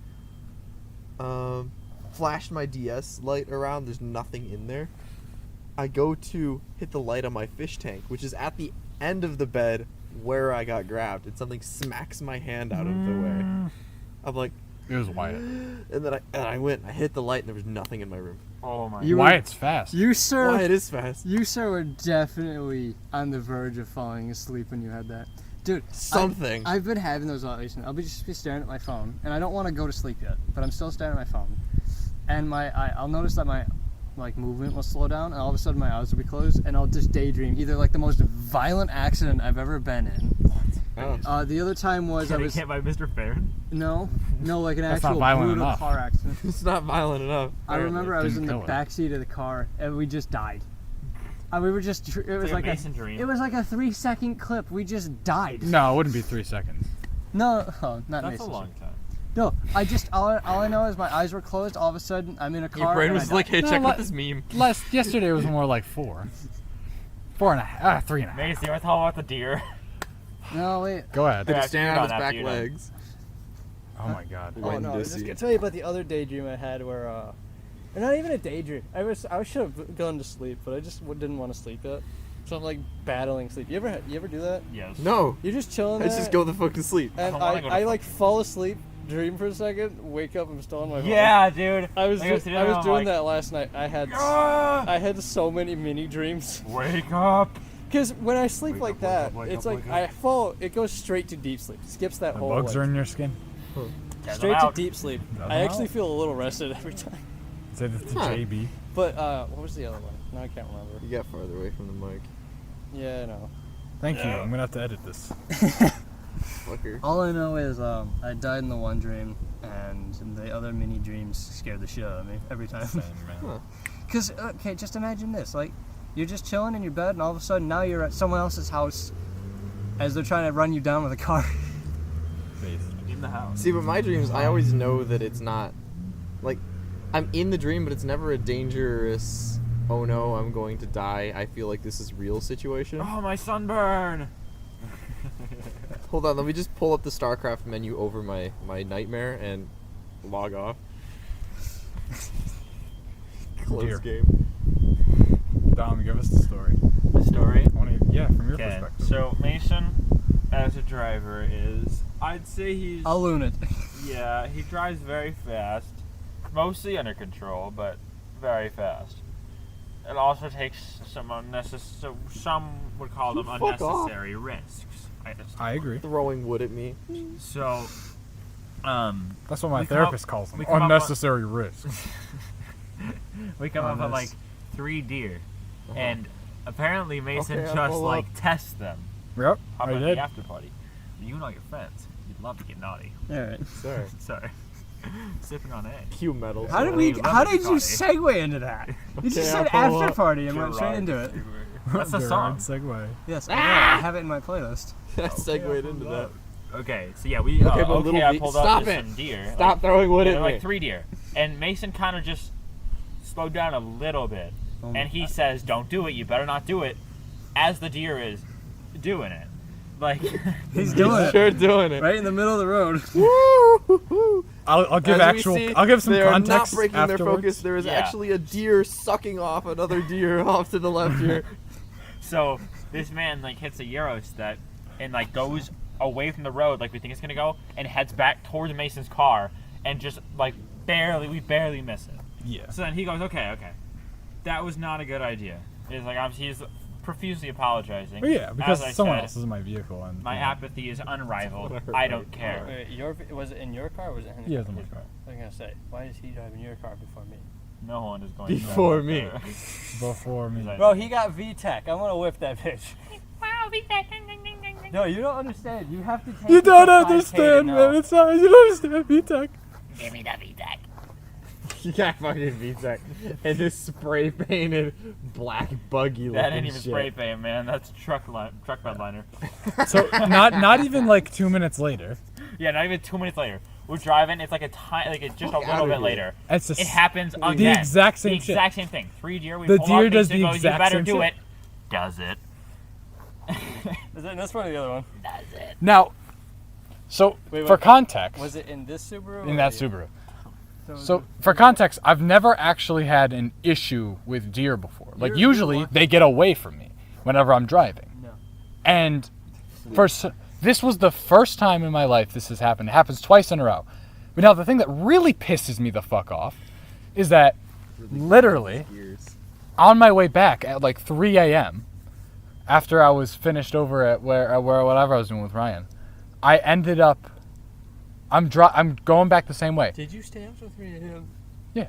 Speaker 3: Flashed my DS light around, there's nothing in there. I go to hit the light on my fish tank, which is at the end of the bed where I got grabbed, and something smacks my hand out of the way. I'm like,
Speaker 4: It was Wyatt.
Speaker 3: and then I went, I hit the light, and there was nothing in my room.
Speaker 6: Oh my.
Speaker 5: You were-
Speaker 4: Wyatt's fast.
Speaker 5: You sir,
Speaker 3: Why, it is fast.
Speaker 5: you sir were definitely on the verge of falling asleep when you had that, dude.
Speaker 3: Something.
Speaker 5: I've been having those all recently. I'll just be staring at my phone, and I don't want to go to sleep yet, but I'm still staring at my phone, and I'll notice that my movement will slow down, and all of a sudden my eyes will be closed, and I'll just daydream either like the most violent accident I've ever been in.
Speaker 3: Oh.
Speaker 5: The other time was I
Speaker 6: Getting
Speaker 5: was
Speaker 6: hit by Mr. Farron?
Speaker 5: no, like an
Speaker 4: That's not
Speaker 5: actual
Speaker 4: violent
Speaker 5: brutal
Speaker 4: enough.
Speaker 5: car accident.
Speaker 3: It's not violent enough.
Speaker 5: I remember I was in
Speaker 4: Didn't
Speaker 5: the
Speaker 4: kill her.
Speaker 5: back seat of the car, and we just died. We were just. It was
Speaker 6: like
Speaker 5: like
Speaker 6: a Mason dream.
Speaker 5: It was like a 3-second clip. We just died.
Speaker 4: No, it wouldn't be 3 seconds.
Speaker 5: No, not
Speaker 6: That's
Speaker 5: Mason.
Speaker 6: a long time.
Speaker 5: No, I just all I know is my eyes were closed. All of a sudden, I'm in a car.
Speaker 3: Your brain
Speaker 5: and I
Speaker 3: was
Speaker 5: died.
Speaker 3: like, hey,
Speaker 4: No,
Speaker 3: check
Speaker 4: what-
Speaker 3: out this meme.
Speaker 4: Yesterday was more like 4. 4.5. 3.5.
Speaker 6: Mason, you want to talk about the deer?
Speaker 5: No, wait.
Speaker 4: Go ahead.
Speaker 3: Did
Speaker 6: Yeah,
Speaker 3: it stand
Speaker 6: you're
Speaker 3: on his
Speaker 6: done
Speaker 3: back
Speaker 6: after you're done.
Speaker 3: legs?
Speaker 4: Oh my god.
Speaker 5: Oh no, I was just gonna tell you about the other daydream I had where, or not even a daydream. I should have gone to sleep, but I just didn't want to sleep yet. So I'm like battling sleep. You ever do that?
Speaker 6: Yes.
Speaker 3: No.
Speaker 5: You're just chilling
Speaker 3: I
Speaker 5: there.
Speaker 3: just go the fuck to sleep.
Speaker 5: And
Speaker 6: don't wanna go to
Speaker 5: I like fall asleep, dream for a second, wake up, I'm still on my phone.
Speaker 6: Yeah, dude.
Speaker 5: I was
Speaker 6: Like,
Speaker 5: doing
Speaker 6: sitting there, I'm
Speaker 5: that
Speaker 6: like,
Speaker 5: last night. I had
Speaker 6: "Ah!"
Speaker 5: I had so many mini dreams.
Speaker 6: Wake up.
Speaker 5: Because when I sleep
Speaker 6: Wake
Speaker 5: like
Speaker 6: up, wake
Speaker 5: that,
Speaker 6: up, wake
Speaker 5: it's
Speaker 6: up,
Speaker 5: like
Speaker 6: wake
Speaker 5: I fall. It goes straight to deep sleep. Skips that
Speaker 4: The
Speaker 5: whole.
Speaker 4: bugs
Speaker 5: like,
Speaker 4: are in your skin.
Speaker 6: Get
Speaker 5: straight
Speaker 6: them
Speaker 5: to
Speaker 6: out.
Speaker 5: deep sleep.
Speaker 4: Get
Speaker 5: I
Speaker 4: them
Speaker 5: actually
Speaker 4: out.
Speaker 5: feel a little rested every time.
Speaker 4: Say that to
Speaker 3: Huh.
Speaker 4: JB.
Speaker 5: But what was the other one? No, I can't remember.
Speaker 3: You got farther away from the mic.
Speaker 5: Yeah, I know.
Speaker 4: Thank you. I'm gonna have to edit this.
Speaker 3: Fucker.
Speaker 5: All I know is I died in the one dream, and the other mini dreams scared the shit out of me every time.
Speaker 4: Same, man.
Speaker 3: Huh.
Speaker 5: Because, okay, just imagine this. Like, you're just chilling in your bed, and all of a sudden now you're at someone else's house as they're trying to run you down with a car.
Speaker 4: Based.
Speaker 6: In the house.
Speaker 3: See, but my dreams, I always know that it's not, like, I'm in the dream, but it's never a dangerous, oh no, I'm going to die, I feel like this is real situation.
Speaker 6: Oh, my sunburn!
Speaker 3: Hold on, let me just pull up the StarCraft menu over my nightmare and log off. Close
Speaker 4: Dear.
Speaker 3: game.
Speaker 4: Dom, give us the story.
Speaker 6: The story?
Speaker 4: Yeah, from your
Speaker 6: Okay,
Speaker 4: perspective.
Speaker 6: so Mason, as a driver, is, I'd say he's,
Speaker 5: A lunatic.
Speaker 6: yeah, he drives very fast, mostly under control, but very fast. It also takes some unnecessary, some would call them
Speaker 3: Fuck off.
Speaker 6: unnecessary risks.
Speaker 4: I agree.
Speaker 3: Throwing wood at me.
Speaker 6: So,
Speaker 4: That's what my
Speaker 6: We come
Speaker 4: therapist
Speaker 6: up-
Speaker 4: calls them.
Speaker 6: we come up
Speaker 4: Unnecessary risks.
Speaker 6: we come up with like
Speaker 4: Honest.
Speaker 6: 3 deer, and apparently Mason
Speaker 3: Okay, I'll
Speaker 6: just
Speaker 3: pull
Speaker 6: like
Speaker 3: up.
Speaker 6: tests them.
Speaker 4: Yep,
Speaker 6: How
Speaker 4: I
Speaker 6: about
Speaker 4: did.
Speaker 6: the after party? You and all your friends, you'd love to get naughty.
Speaker 5: Alright.
Speaker 3: Sorry.
Speaker 6: Sorry, sipping on egg.
Speaker 3: Cue metal.
Speaker 5: How did
Speaker 6: we-
Speaker 5: we?
Speaker 6: love
Speaker 5: How
Speaker 6: to
Speaker 5: did
Speaker 6: be
Speaker 5: you
Speaker 6: naughty.
Speaker 5: segue into that? You just
Speaker 3: Okay,
Speaker 5: said
Speaker 3: I'll pull
Speaker 5: after
Speaker 3: up.
Speaker 5: party and went straight into it.
Speaker 6: That's the song.
Speaker 4: Segue.
Speaker 5: Yes, I know. I have it in my playlist.
Speaker 3: That segued into that.
Speaker 6: Okay, so yeah, we
Speaker 3: Okay, but
Speaker 6: okay.
Speaker 3: little
Speaker 6: I
Speaker 3: de-
Speaker 6: pulled
Speaker 3: stop
Speaker 6: up with
Speaker 3: it.
Speaker 6: some deer.
Speaker 3: Stop throwing wood
Speaker 6: Like,
Speaker 3: at
Speaker 6: like
Speaker 3: me.
Speaker 6: 3 deer, and Mason kind of just slowed down a little bit,
Speaker 5: Oh my
Speaker 6: and he says, "Don't do it. You better not do it." As the deer is doing it, like
Speaker 5: He's doing it.
Speaker 3: Sure doing it.
Speaker 5: Right in the middle of the road.
Speaker 3: Woo!
Speaker 4: I'll give
Speaker 3: As we
Speaker 4: actual.
Speaker 3: see,
Speaker 4: I'll give some
Speaker 3: they are
Speaker 4: context
Speaker 3: not breaking
Speaker 4: afterwards.
Speaker 3: their focus. There is
Speaker 6: Yeah.
Speaker 3: actually a deer sucking off another deer off to the left here.
Speaker 6: so. This man like hits a Euro step and like goes away from the road like we think it's gonna go, and heads back towards Mason's car, and just like we barely miss it.
Speaker 4: Yeah.
Speaker 6: So then he goes, okay, that was not a good idea. He's like, he's profusely apologizing.
Speaker 4: But yeah, because
Speaker 6: As I
Speaker 4: someone
Speaker 6: said,
Speaker 4: else is in my vehicle and
Speaker 6: My apathy is unrivaled. I don't care.
Speaker 5: Wait, was it in your car or was it in
Speaker 4: Yeah, it's in my car.
Speaker 5: I was gonna say, why is he driving your car before me?
Speaker 6: No one is going
Speaker 3: Before
Speaker 6: to
Speaker 3: me.
Speaker 4: Before me.
Speaker 6: Like-
Speaker 5: Bro, he got VTEC. I'm gonna whip that bitch. No, you don't understand. You have to take
Speaker 4: You
Speaker 5: it to
Speaker 4: don't
Speaker 5: 5K to
Speaker 4: understand,
Speaker 5: know.
Speaker 4: man. It's not. You don't understand, VTech.
Speaker 6: Give me the VTEC.
Speaker 3: You got fucking VTEC and this spray painted black buggy
Speaker 6: That
Speaker 3: looking
Speaker 6: ain't even
Speaker 3: shit.
Speaker 6: spray paint, man. That's truck bed liner.
Speaker 4: So not even like 2 minutes later.
Speaker 6: Yeah, not even 2 minutes later. We're driving. It's like a tiny, like it's just a
Speaker 3: Fuck
Speaker 6: little
Speaker 3: outta
Speaker 6: bit
Speaker 3: here.
Speaker 6: later.
Speaker 4: It's
Speaker 6: It happens again.
Speaker 4: the exact same
Speaker 6: The
Speaker 4: shit.
Speaker 6: exact same thing. 3 deer. We
Speaker 4: The
Speaker 6: pull
Speaker 4: deer
Speaker 6: up,
Speaker 4: does
Speaker 6: Mason
Speaker 4: the
Speaker 6: goes,
Speaker 4: exact
Speaker 6: You better
Speaker 4: same
Speaker 6: do
Speaker 4: shit.
Speaker 6: it. Does it?
Speaker 5: That's one or the other one.
Speaker 6: Does it?
Speaker 4: Now, so
Speaker 5: Wait,
Speaker 4: for
Speaker 5: wait.
Speaker 4: context,
Speaker 5: Was it in this Subaru?
Speaker 4: in
Speaker 5: or
Speaker 4: that
Speaker 5: the-
Speaker 4: Subaru. So
Speaker 5: the-
Speaker 4: for context, I've never actually had an issue with deer before. Like
Speaker 5: You're
Speaker 4: usually
Speaker 5: lucky.
Speaker 4: they get away from me whenever I'm driving.
Speaker 5: No.
Speaker 4: And this was the first time in my life this has happened. It happens twice in a row. But now the thing that really pisses me the fuck off is that literally on my way back at like 3 a.m. after I was finished over at where whatever I was doing with Ryan, I ended up I'm going back the same way.
Speaker 5: Did you stay up till 3 a.m.?
Speaker 4: Yeah.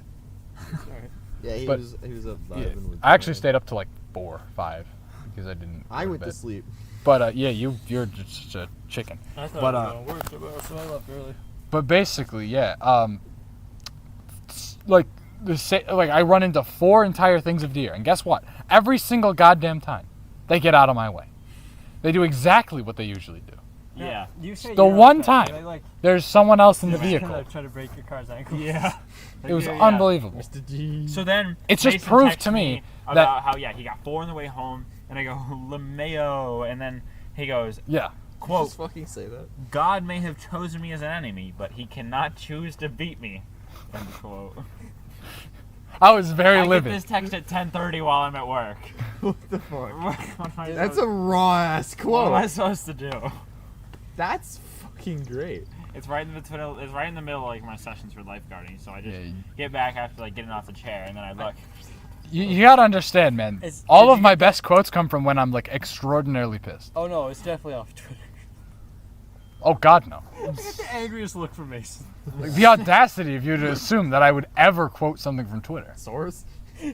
Speaker 5: Sorry.
Speaker 3: Yeah, he
Speaker 4: But-
Speaker 3: was up
Speaker 4: Yeah.
Speaker 3: vibing with
Speaker 4: I actually
Speaker 3: Ryan.
Speaker 4: stayed up to like 4, 5 because I didn't.
Speaker 3: I
Speaker 4: go
Speaker 3: went to
Speaker 4: bed.
Speaker 3: sleep.
Speaker 4: But yeah, you're just a chicken.
Speaker 5: I thought
Speaker 4: But,
Speaker 5: I was going to work, so I left early.
Speaker 4: But basically, yeah. Like I run into 4 entire things of deer, and guess what? Every single goddamn time, they get out of my way. They do exactly what they usually do.
Speaker 6: Yeah.
Speaker 5: You say
Speaker 4: The
Speaker 5: you're
Speaker 4: one
Speaker 5: upset.
Speaker 4: time.
Speaker 5: They, like,
Speaker 4: There's someone else in the
Speaker 5: they're
Speaker 4: vehicle.
Speaker 5: gonna try to break your car's ankle.
Speaker 6: Yeah.
Speaker 4: It was
Speaker 6: Yeah.
Speaker 4: unbelievable.
Speaker 3: Mr. G.
Speaker 6: So then
Speaker 4: It's just
Speaker 6: Mason
Speaker 4: proof
Speaker 6: texts
Speaker 4: to me
Speaker 6: about
Speaker 4: that-
Speaker 6: how he got 4 on the way home, and I go LeMayo, and then he goes,
Speaker 4: Yeah.
Speaker 6: quote,
Speaker 3: Just fucking say that.
Speaker 6: God may have chosen me as an enemy, but he cannot choose to beat me. End quote.
Speaker 4: I was very
Speaker 6: I get
Speaker 4: livid.
Speaker 6: this text at 10:30 while I'm at work.
Speaker 3: What the fuck?
Speaker 6: What am I
Speaker 3: That's
Speaker 6: supposed-
Speaker 3: a raw ass
Speaker 6: What am I
Speaker 3: quote.
Speaker 6: supposed to do?
Speaker 3: That's fucking great.
Speaker 6: It's right in the middle. It's right in the middle of like my sessions for lifeguarding. So I just
Speaker 4: Yeah,
Speaker 6: get back after like getting off the chair, and then I look.
Speaker 4: You gotta understand, man.
Speaker 5: It's-
Speaker 4: All
Speaker 5: did
Speaker 4: of
Speaker 5: you
Speaker 4: my
Speaker 5: get
Speaker 4: best quotes come from when I'm like extraordinarily pissed.
Speaker 5: Oh no, it's definitely off Twitter.
Speaker 4: Oh God, no.
Speaker 5: I get the angriest look from Mason.
Speaker 4: Like, the audacity of you to assume that I would ever quote something from Twitter.
Speaker 3: Source?
Speaker 6: I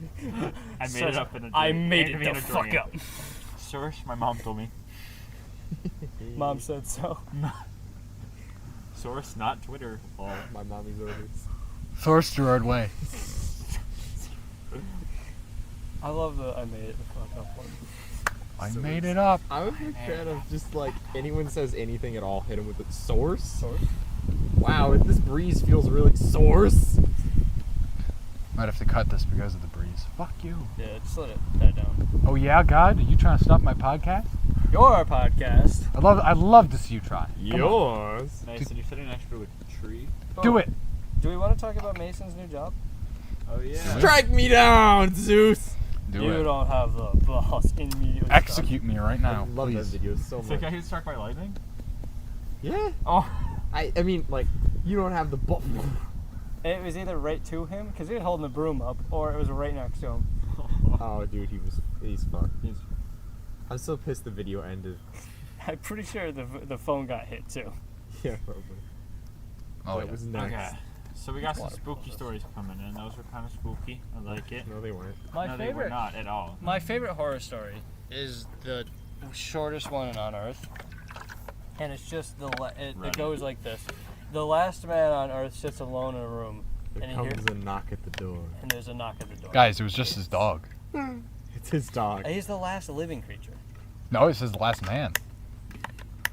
Speaker 6: made it up in a dream.
Speaker 5: I made it
Speaker 6: in
Speaker 5: the
Speaker 6: a
Speaker 5: fuck
Speaker 6: dream.
Speaker 5: up.
Speaker 6: Source, my mom told me.
Speaker 5: Mom said so.
Speaker 6: Source, not Twitter.
Speaker 3: All my mommy's orders.
Speaker 4: Source Gerard Way.
Speaker 5: I love the I made it the fuck up one.
Speaker 4: I made it up.
Speaker 3: I'm a big fan of just like anyone says anything at all, hit him with a source.
Speaker 5: Source?
Speaker 3: Wow, this breeze feels really source.
Speaker 4: Might have to cut this because of the breeze. Fuck you.
Speaker 5: Yeah, just let it die down.
Speaker 4: Oh yeah, God? Are you trying to stop my podcast?
Speaker 5: Your podcast.
Speaker 4: I'd love to see you try.
Speaker 3: Yours.
Speaker 6: Nice, and you're sitting next to a tree.
Speaker 4: Do it.
Speaker 5: Do we want to talk about Mason's new job?
Speaker 6: Oh yeah.
Speaker 3: Strike me down, Zeus.
Speaker 4: Do
Speaker 5: you
Speaker 4: it.
Speaker 5: don't have the boss immediately.
Speaker 4: Execute me right now,
Speaker 3: I love
Speaker 4: please.
Speaker 3: that video so
Speaker 6: It's the
Speaker 3: much.
Speaker 6: guy who's struck by lightning.
Speaker 3: Yeah.
Speaker 6: Oh.
Speaker 3: I mean, like, you don't have the
Speaker 5: It was either right to him because he was holding the broom up, or it was right next to him.
Speaker 3: Oh, dude, he's fucked. I'm so pissed the video ended.
Speaker 5: I'm pretty sure the phone got hit too.
Speaker 3: Yeah, probably.
Speaker 4: Oh,
Speaker 3: that
Speaker 4: yeah.
Speaker 3: was next.
Speaker 6: Okay. So we got some
Speaker 5: Water
Speaker 6: spooky stories coming in. Those were kind of spooky. I like it.
Speaker 3: No, they weren't.
Speaker 6: No, they were not at all.
Speaker 5: My favorite horror story is the shortest one on Earth, and it's just it goes like this: the last man on Earth sits alone in a room,
Speaker 3: There
Speaker 5: and he
Speaker 3: comes a knock at the door.
Speaker 5: and there's a knock at the door.
Speaker 4: Guys, it was just his dog.
Speaker 3: It's his dog.
Speaker 5: He's the last living creature.
Speaker 4: No, it says the last man.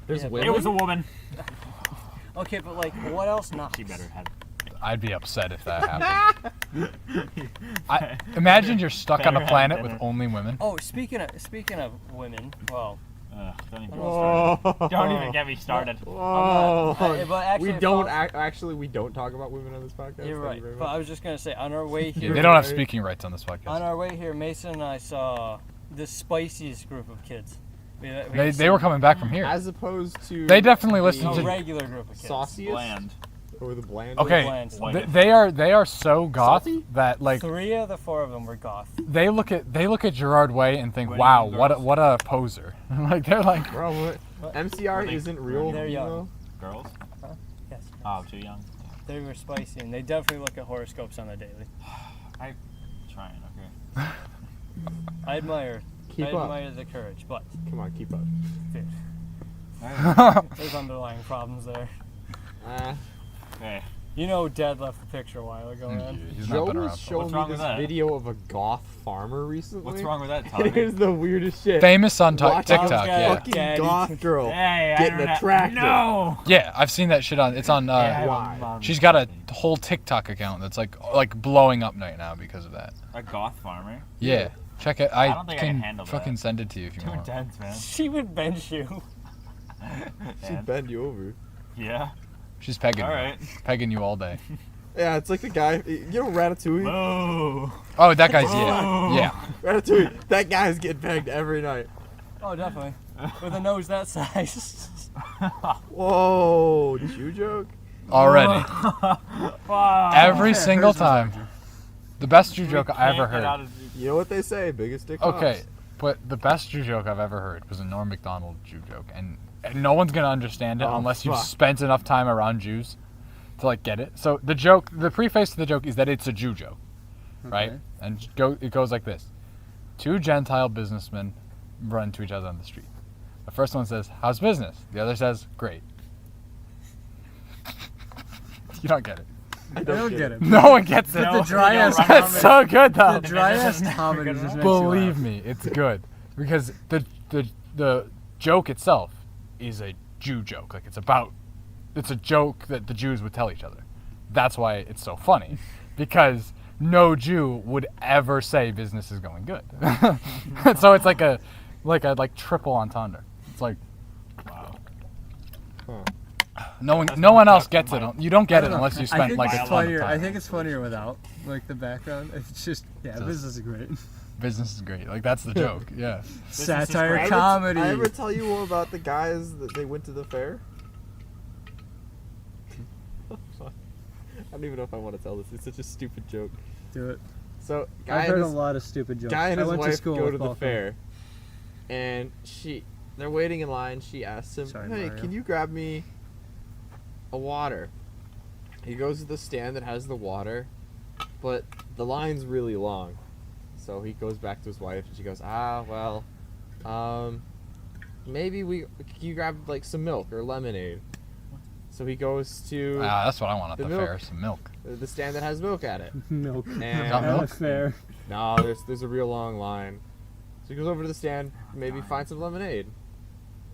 Speaker 3: There's
Speaker 5: Yeah, but-
Speaker 3: women.
Speaker 6: It was a woman.
Speaker 5: Okay, but like, what else knocks?
Speaker 6: She better have.
Speaker 4: I'd be upset if that happened. Imagine you're stuck on a planet with only women.
Speaker 5: Oh, speaking of women, well,
Speaker 6: Don't even,
Speaker 3: Whoa.
Speaker 6: don't even get me started.
Speaker 3: Whoa.
Speaker 5: but actually,
Speaker 3: we don't actually we don't talk about women on this podcast.
Speaker 5: You're
Speaker 3: Thank
Speaker 5: right.
Speaker 3: you very
Speaker 5: But I
Speaker 3: much.
Speaker 5: was just gonna say, on our way
Speaker 4: Yeah,
Speaker 5: here,
Speaker 4: they don't have speaking rights on this podcast.
Speaker 5: on our way here, Mason and I saw the spiciest group of kids.
Speaker 4: They were coming back from here.
Speaker 3: As opposed to
Speaker 4: They definitely
Speaker 3: the
Speaker 4: listened
Speaker 5: a
Speaker 4: to-
Speaker 5: regular group of kids.
Speaker 3: sauciest
Speaker 6: Bland.
Speaker 3: or the bland.
Speaker 4: Okay,
Speaker 5: Bland.
Speaker 4: they are so goth
Speaker 3: Salty?
Speaker 4: that like
Speaker 5: 3 of the 4 of them were goth.
Speaker 4: they look at Gerard Way and think,
Speaker 6: Wedding
Speaker 4: wow,
Speaker 6: girls.
Speaker 4: what a poser. Like they're like,
Speaker 3: Bro, what? MCR
Speaker 6: They-
Speaker 3: isn't real.
Speaker 5: they're
Speaker 3: you
Speaker 5: young.
Speaker 3: know?
Speaker 6: Girls?
Speaker 5: Yes.
Speaker 6: Oh, too young.
Speaker 5: They were spicy, and they definitely look at horoscopes on the daily.
Speaker 6: Trying, okay.
Speaker 5: I admire
Speaker 3: Keep up.
Speaker 5: the courage, but
Speaker 3: Come on, keep up.
Speaker 5: dude, there's underlying problems there.
Speaker 6: Okay.
Speaker 5: You know, Dad left the picture a while ago, man.
Speaker 4: he's
Speaker 3: Joe
Speaker 4: not been
Speaker 3: was
Speaker 4: around.
Speaker 3: showing
Speaker 6: What's
Speaker 3: me
Speaker 6: wrong
Speaker 3: this
Speaker 6: with that?
Speaker 3: video of a goth farmer recently.
Speaker 6: What's wrong with that,
Speaker 3: It
Speaker 6: Tommy?
Speaker 3: is the weirdest shit.
Speaker 4: Famous on
Speaker 3: Watching
Speaker 4: TikTok,
Speaker 5: guy-
Speaker 4: yeah.
Speaker 3: Fucking
Speaker 5: Daddy.
Speaker 3: goth girl
Speaker 6: Hey,
Speaker 3: getting
Speaker 6: I don't
Speaker 3: attracted.
Speaker 6: No!
Speaker 4: Yeah, I've seen that shit on. It's on.
Speaker 3: Why?
Speaker 4: She's got a whole TikTok account that's like blowing up right now because of that.
Speaker 6: A goth farmer?
Speaker 4: Yeah, check it.
Speaker 6: I
Speaker 4: I
Speaker 6: don't think I can
Speaker 4: can
Speaker 6: handle
Speaker 4: fucking
Speaker 6: that.
Speaker 4: send it to you if you
Speaker 6: Too
Speaker 4: want.
Speaker 6: intense, man.
Speaker 5: She would bench you.
Speaker 3: She'd
Speaker 6: Man.
Speaker 3: bend you over.
Speaker 6: Yeah.
Speaker 4: She's pegging you,
Speaker 6: Alright.
Speaker 4: pegging you all day.
Speaker 3: Yeah, it's like the guy. You know Ratatouille?
Speaker 6: Whoa.
Speaker 4: Oh, that guy's
Speaker 6: Whoa.
Speaker 4: yeah.
Speaker 3: Ratatouille. That guy's getting pegged every night.
Speaker 5: Oh, definitely. With a nose that size.
Speaker 3: Whoa, did you joke?
Speaker 4: Already,
Speaker 6: Wow.
Speaker 4: every single time. The best Jew joke I ever
Speaker 6: Can't get out
Speaker 4: heard.
Speaker 6: of-
Speaker 3: You know what they say, biggest dick
Speaker 4: Okay,
Speaker 3: cops.
Speaker 4: but the best Jew joke I've ever heard was a Norm Macdonald Jew joke, and no one's gonna understand it
Speaker 3: Oh,
Speaker 4: unless you've
Speaker 3: fuck.
Speaker 4: spent enough time around Jews to like get it. So the joke, the preface to the joke is that it's a Jew joke, right?
Speaker 5: Okay.
Speaker 4: And it goes like this: 2 Gentile businessmen run into each other on the street. The first one says, "How's business?" The other says, "Great." You don't get it.
Speaker 3: I don't get it.
Speaker 4: No one gets it.
Speaker 6: No,
Speaker 5: the dryest
Speaker 6: no,
Speaker 4: It's so good though.
Speaker 5: The driest comedy just makes you
Speaker 4: Believe
Speaker 5: laugh.
Speaker 4: me, it's good because the joke itself is a Jew joke. Like it's a joke that the Jews would tell each other. That's why it's so funny, because no Jew would ever say business is going good. So it's like a triple entendre. It's like
Speaker 6: Wow.
Speaker 3: Huh.
Speaker 4: no
Speaker 6: That's
Speaker 4: one
Speaker 6: not
Speaker 4: else
Speaker 6: tough
Speaker 4: gets
Speaker 6: to
Speaker 4: it.
Speaker 6: Mike.
Speaker 4: You don't get
Speaker 5: I
Speaker 4: it
Speaker 5: don't know.
Speaker 4: unless you
Speaker 5: I
Speaker 4: spent
Speaker 5: think
Speaker 4: like a
Speaker 5: it's
Speaker 4: ton of
Speaker 5: funnier.
Speaker 4: time.
Speaker 5: I think it's funnier without like the background. It's just
Speaker 4: Just-
Speaker 5: business is great.
Speaker 4: Business is great. Like that's the joke. Yeah.
Speaker 6: is
Speaker 5: Satire
Speaker 6: great.
Speaker 5: comedy.
Speaker 3: I ever tell you all about the guys that they went to the fair? I don't even know if I want to tell this. It's such a stupid joke.
Speaker 5: Do it.
Speaker 3: So guy
Speaker 5: I've heard
Speaker 3: and
Speaker 5: a
Speaker 3: his,
Speaker 5: lot of stupid jokes.
Speaker 3: guy and
Speaker 5: I
Speaker 3: his
Speaker 5: went to
Speaker 3: wife
Speaker 5: school
Speaker 3: go
Speaker 5: with
Speaker 3: to the
Speaker 5: Paul
Speaker 3: fair, and they're waiting in line. She asks him,
Speaker 5: Sorry,
Speaker 3: "Hey,
Speaker 5: Mario.
Speaker 3: can you grab me a water?" He goes to the stand that has the water, but the line's really long. So he goes back to his wife, and she goes, well, maybe can you grab like some milk or lemonade? So he goes to
Speaker 4: That's what I want at
Speaker 3: The
Speaker 4: the
Speaker 3: milk.
Speaker 4: fair. Some milk.
Speaker 3: the stand that has milk at it.
Speaker 5: Milk.
Speaker 3: And
Speaker 4: Got milk?
Speaker 5: Fair.
Speaker 3: no, there's a real long line. So he goes over to the stand, maybe find some lemonade.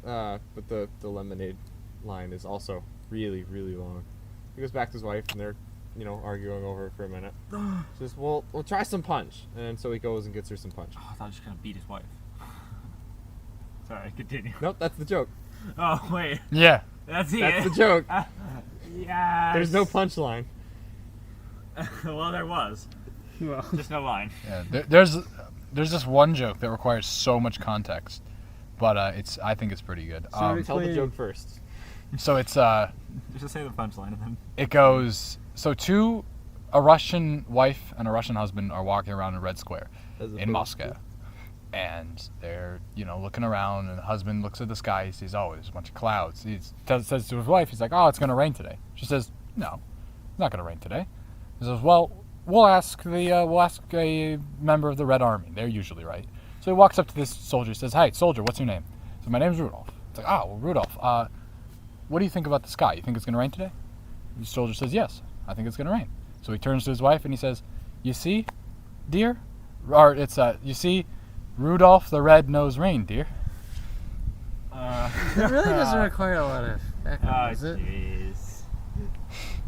Speaker 3: But the lemonade line is also really, really long. He goes back to his wife, and they're, arguing over it for a minute. She says, we'll try some punch. And so he goes and gets her some punch.
Speaker 6: Oh, I thought I was just gonna beat his wife. Sorry, continue.
Speaker 3: Nope, that's the joke.
Speaker 6: Oh wait,
Speaker 4: Yeah.
Speaker 6: that's it.
Speaker 3: That's the joke.
Speaker 6: Yes.
Speaker 3: There's no punchline.
Speaker 6: Well, there was.
Speaker 5: Well,
Speaker 6: Just no line.
Speaker 4: Yeah. There's this one joke that requires so much context, but I think it's pretty good.
Speaker 5: Sorry.
Speaker 3: Tell the
Speaker 5: Explain.
Speaker 3: joke first.
Speaker 4: So it's
Speaker 6: Just say the punchline and then.
Speaker 4: it goes so a Russian wife and a Russian husband are walking around in Red Square
Speaker 3: As
Speaker 4: in
Speaker 3: opposed
Speaker 4: Moscow, and they're looking around, and the husband looks at the sky. He sees, oh, there's a bunch of clouds. He says to his wife, he's like, oh, it's gonna rain today. She says, no, it's not gonna rain today. He says, well, we'll ask a member of the Red Army. They're usually right. So he walks up to this soldier. Says, hey, soldier, what's your name? So my name's Rudolph. It's like, well, Rudolph, what do you think about the sky? You think it's gonna rain today? The soldier says, yes, I think it's gonna rain. So he turns to his wife and he says, you see, dear, or it's you see, Rudolph the Red-Nosed Reindeer.
Speaker 5: it really doesn't require a lot of background, does it?
Speaker 6: jeez.